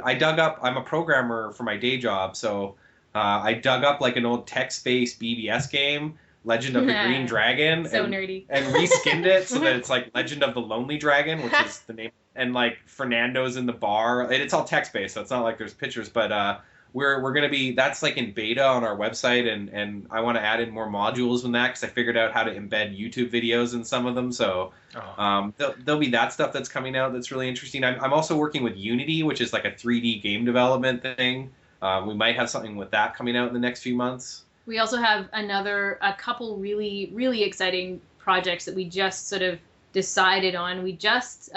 I dug up, I'm a programmer for my day job, so I dug up like an old text-based BBS game, Legend of the Green Dragon. So nerdy. And reskinned it so that it's like Legend of the Lonely Dragon, which is the name. And like Fernando's in the bar. And it's all text-based, so it's not like there's pictures, but we're going to be, that's like in beta on our website, and I want to add in more modules in that because I figured out how to embed YouTube videos in some of them. So there'll be that stuff that's coming out that's really interesting. I'm also working with Unity, which is like a 3D game development thing. We might have something with that coming out in the next few months. We also have a couple really, really exciting projects that we just sort of decided on. We just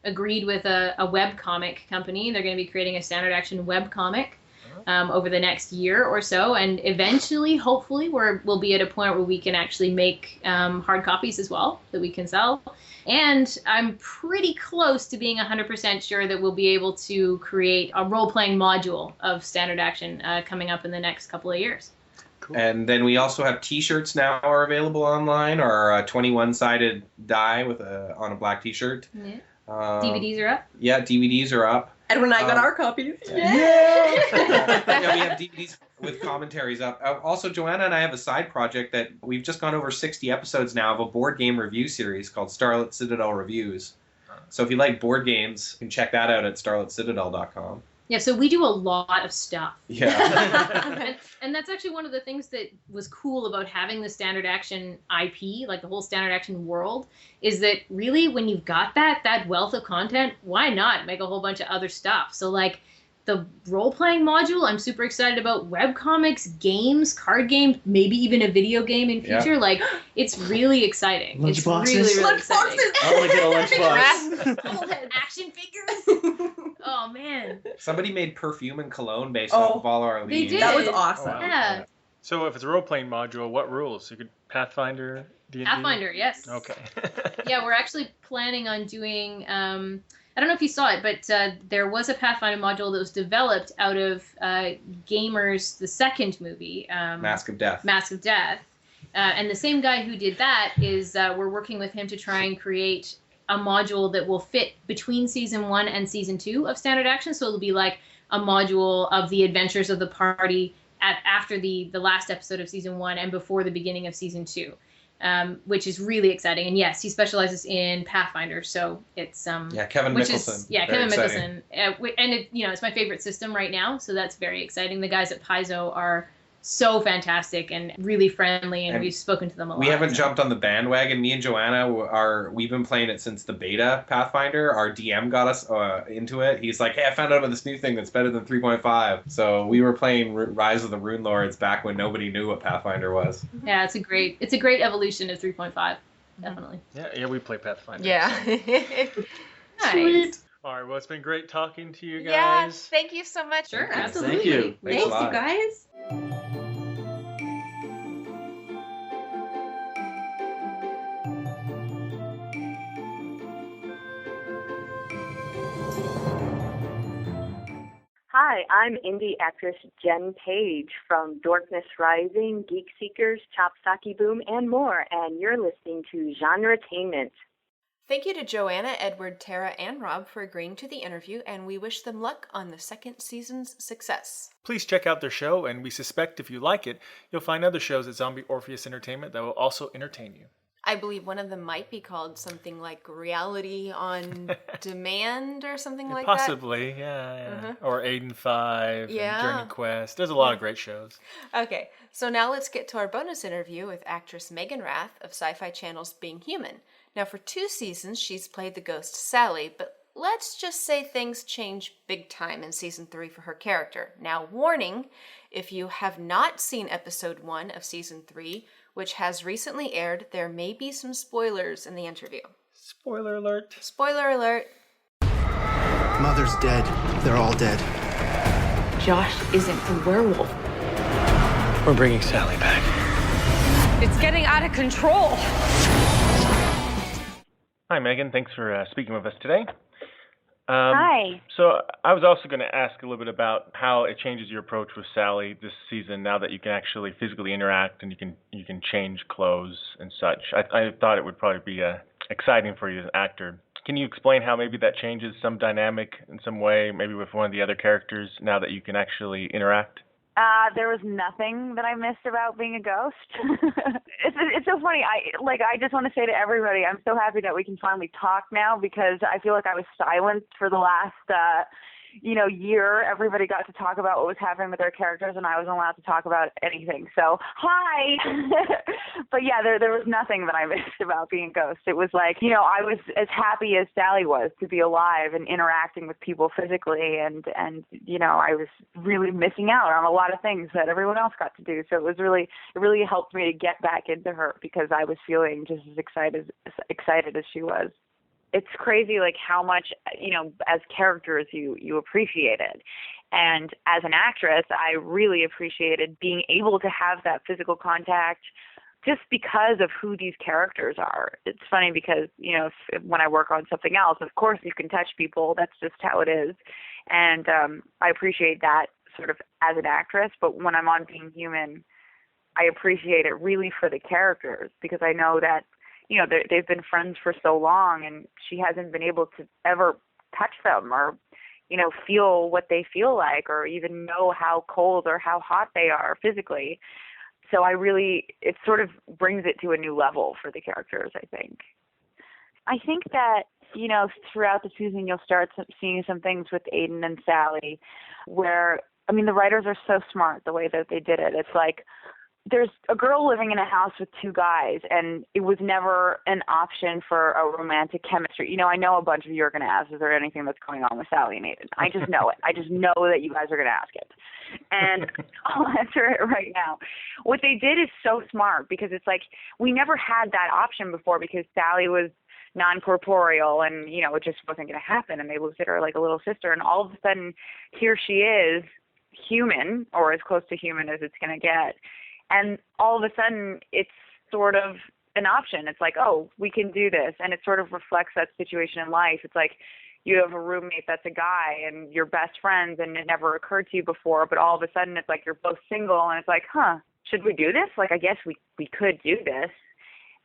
agreed with a webcomic company. They're going to be creating a Standard Action webcomic over the next year or so. And eventually, hopefully, we'll be at a point where we can actually make hard copies as well that we can sell. And I'm pretty close to being 100% sure that we'll be able to create a role-playing module of Standard Action coming up in the next couple of years. Cool. And then we also have T-shirts now are available online, or 21-sided die on a black T-shirt. Yeah. DVDs are up. Yeah, DVDs are up. Edwin and I got our copies. Yeah, we have DVDs with commentaries up. Also, Joanna and I have a side project that we've just gone over 60 episodes now of a board game review series called Starlit Citadel Reviews. So if you like board games, you can check that out at starlitcitadel.com. Yeah, so we do a lot of stuff. Yeah. and that's actually one of the things that was cool about having the Standard Action IP, like the whole Standard Action world, is that really when you've got that wealth of content, why not make a whole bunch of other stuff? So like the role-playing module, I'm super excited about. Webcomics, games, card games, maybe even a video game in future. Yeah. Like, it's really exciting. Lunchboxes. It's really, really exciting. I want to get a lunchbox. Action figures. Oh, man. Somebody made perfume and cologne based off of all our leads. They did. That was awesome. Oh, wow. Yeah. So if it's a role-playing module, what rules? You could Pathfinder, D&D? Pathfinder, yes. Okay. Yeah, we're actually planning on doing... I don't know if you saw it, but there was a Pathfinder module that was developed out of Gamers, the second movie. Mask of Death. Mask of Death. And the same guy who did that is we're working with him to try and create a module that will fit between Season 1 and Season 2 of Standard Action. So it'll be like a module of the adventures of the party after the last episode of Season 1 and before the beginning of Season 2. Which is really exciting, and yes, he specializes in Pathfinder, so it's Kevin Mickelson. Kevin Mickelson, and it's my favorite system right now, so that's very exciting. The guys at Paizo are so fantastic and really friendly, and we've spoken to them a lot. We haven't jumped on the bandwagon. Me and Joanna we've been playing it since the beta Pathfinder. Our DM got us into it. He's like, hey, I found out about this new thing that's better than 3.5. So we were playing Rise of the Rune Lords back when nobody knew what Pathfinder was. Yeah, it's a great evolution of 3.5. Definitely. Yeah, we play Pathfinder. Yeah. So. Nice. All right, well, it's been great talking to you guys. Yeah, thank you so much. Sure, Thank you. absolutely. Thank you. Thanks a you lot. guys. Hi, I'm indie actress Jen Page from Darkness Rising, Geek Seekers, Chopstocky Boom, and more, and you're listening to GenreTainment. Thank you to Joanna, Edward, Tara, and Rob for agreeing to the interview, and we wish them luck on the second season's success. Please check out their show, and we suspect if you like it, you'll find other shows at Zombie Orpheus Entertainment that will also entertain you. I believe one of them might be called something like Reality on Demand or something like that. Possibly, yeah. Uh-huh. Or Aiden 5 Yeah. and Journey Quest. There's a lot of great shows. Okay, so now let's get to our bonus interview with actress Meaghan Rath of SyFy Channel's Being Human. Now, for 2 seasons, she's played the ghost Sally, but let's just say things change big time in Season 3 for her character. Now, warning, If you have not seen episode 1 of season 3, which has recently aired, there may be some spoilers in the interview. Spoiler alert. Spoiler alert. Mother's dead. They're all dead. Josh isn't a werewolf. We're bringing Sally back. It's getting out of control. Hi, Meaghan. Thanks for speaking with us today. Hi. So I was also going to ask a little bit about how it changes your approach with Sally this season now that you can actually physically interact and you can change clothes and such. I thought it would probably be exciting for you as an actor. Can you explain how maybe that changes some dynamic in some way, maybe with one of the other characters now that you can actually interact? There was nothing that I missed about being a ghost. It's so funny. I just want to say to everybody, I'm so happy that we can finally talk now, because I feel like I was silenced for the last year. Everybody got to talk about what was happening with their characters, and I wasn't allowed to talk about anything. So, hi! But yeah, there was nothing that I missed about being a ghost. It was like, I was as happy as Sally was to be alive and interacting with people physically, and I was really missing out on a lot of things that everyone else got to do. So it really helped me to get back into her, because I was feeling just as excited as she was. It's crazy, like, how much, as characters you appreciate it. And as an actress, I really appreciated being able to have that physical contact just because of who these characters are. It's funny because, when I work on something else, of course you can touch people. That's just how it is. And I appreciate that sort of as an actress. But when I'm on Being Human, I appreciate it really for the characters, because I know that they've been friends for so long, and she hasn't been able to ever touch them or, feel what they feel like, or even know how cold or how hot they are physically. So it sort of brings it to a new level for the characters, I think. I think that, throughout the season, you'll start seeing some things with Aiden and Sally where, the writers are so smart the way that they did it. It's like, there's a girl living in a house with two guys, and it was never an option for a romantic chemistry. I know a bunch of you are going to ask, is there anything that's going on with Sally and Aiden? I just know it. I just know that you guys are going to ask it. And I'll answer it right now. What they did is so smart, because it's like, we never had that option before, because Sally was non-corporeal, and, it just wasn't going to happen. And they looked at her like a little sister, and all of a sudden, here she is, human, or as close to human as it's going to get. And all of a sudden, it's sort of an option. It's like, oh, we can do this. And it sort of reflects that situation in life. It's like you have a roommate that's a guy and you're best friends, and it never occurred to you before. But all of a sudden, it's like you're both single, and it's like, should we do this? Like, I guess we could do this.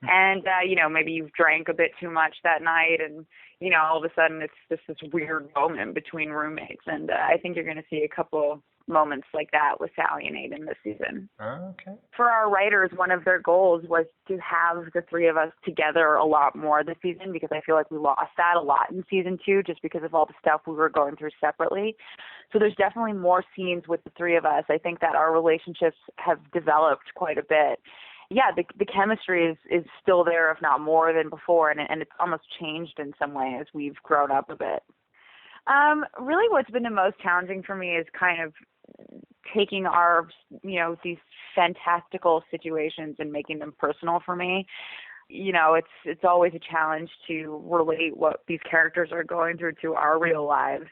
And, maybe you've drank a bit too much that night, and, all of a sudden it's just this weird moment between roommates. And I think you're going to see a couple moments like that with Sally and Aiden this season. Okay. For our writers, one of their goals was to have the three of us together a lot more this season, because I feel like we lost that a lot in season 2 just because of all the stuff we were going through separately. So there's definitely more scenes with the three of us. I think that our relationships have developed quite a bit. Yeah, the chemistry is still there, if not more than before, and it's almost changed in some way as we've grown up a bit. Really what's been the most challenging for me is kind of taking our, these fantastical situations and making them personal for me. It's always a challenge to relate what these characters are going through to our real lives.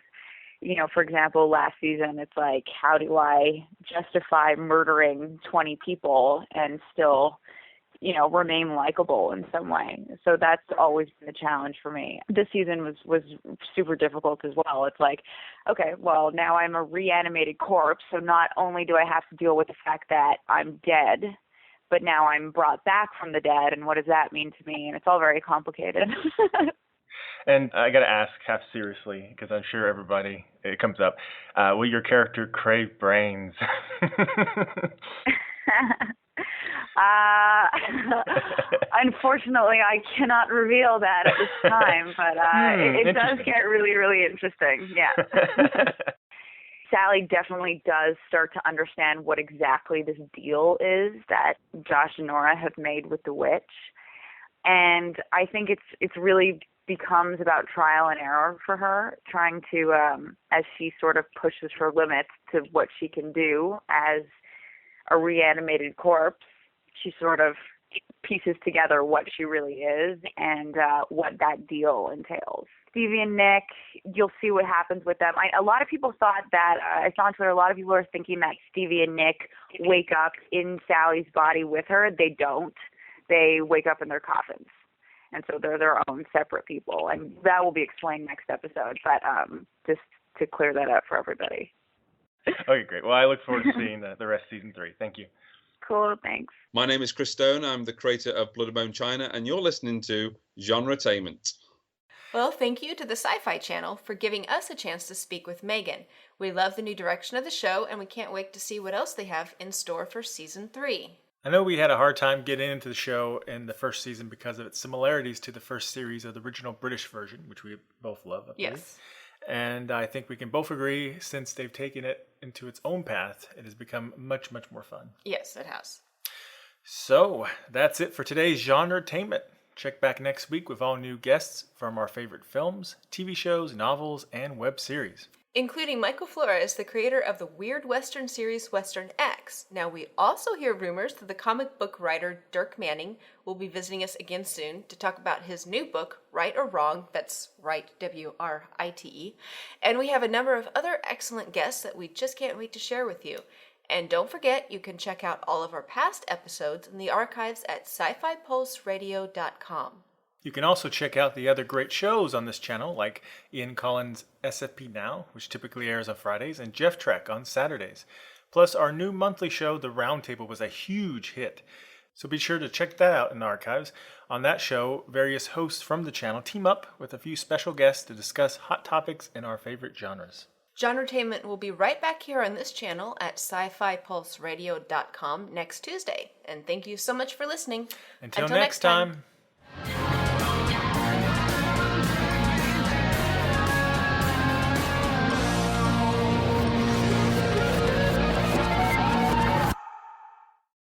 For example, last season, it's like, how do I justify murdering 20 people and still, remain likable in some way? So that's always been a challenge for me. This season was super difficult as well. It's like, okay, well, now I'm a reanimated corpse, so not only do I have to deal with the fact that I'm dead, but now I'm brought back from the dead, and what does that mean to me? And it's all very complicated. And I got to ask half seriously, because I'm sure it comes up, will your character crave brains? Unfortunately, I cannot reveal that at this time, but it does get really, really interesting. Yeah. Sally definitely does start to understand what exactly this deal is that Josh and Nora have made with the witch. And I think it's really becomes about trial and error for her, trying to, as she sort of pushes her limits to what she can do as a reanimated corpse, she sort of pieces together what she really is and what that deal entails. Stevie and Nick, you'll see what happens with them. A lot of people thought that, I saw on Twitter, a lot of people are thinking that Stevie and Nick wake up in Sally's body with her. They don't. They wake up in their coffins. And so they're their own separate people. And that will be explained next episode, but just to clear that up for everybody. Okay, great. Well, I look forward to seeing the rest of season 3. Thank you. Cool, thanks. My name is Chris Stone. I'm the creator of Blood and Bone China, and you're listening to GenreTainment. Well, thank you to the SyFy channel for giving us a chance to speak with Meaghan. We love the new direction of the show, and we can't wait to see what else they have in store for season 3. I know we had a hard time getting into the show in the first season because of its similarities to the first series of the original British version, which we both love, I believe. Yes. And I think we can both agree, since they've taken it into its own path, it has become much, much more fun. Yes, it has. So, that's it for today's GenreTainment. Check back next week with all new guests from our favorite films, TV shows, novels, and web series. Including Michael Flores, the creator of the weird Western series Western X. Now, we also hear rumors that the comic book writer Dirk Manning will be visiting us again soon to talk about his new book, Right or Wrong, that's Right, W-R-I-T-E. And we have a number of other excellent guests that we just can't wait to share with you. And don't forget, you can check out all of our past episodes in the archives at SyFyPulseRadio.com. You can also check out the other great shows on this channel, like Ian Collins' SFP Now, which typically airs on Fridays, and Jeff Trek on Saturdays. Plus, our new monthly show, The Roundtable, was a huge hit. So be sure to check that out in the archives. On that show, various hosts from the channel team up with a few special guests to discuss hot topics in our favorite genres. GenreTainment will be right back here on this channel at SyFyPulseRadio.com next Tuesday. And thank you so much for listening. Until next time.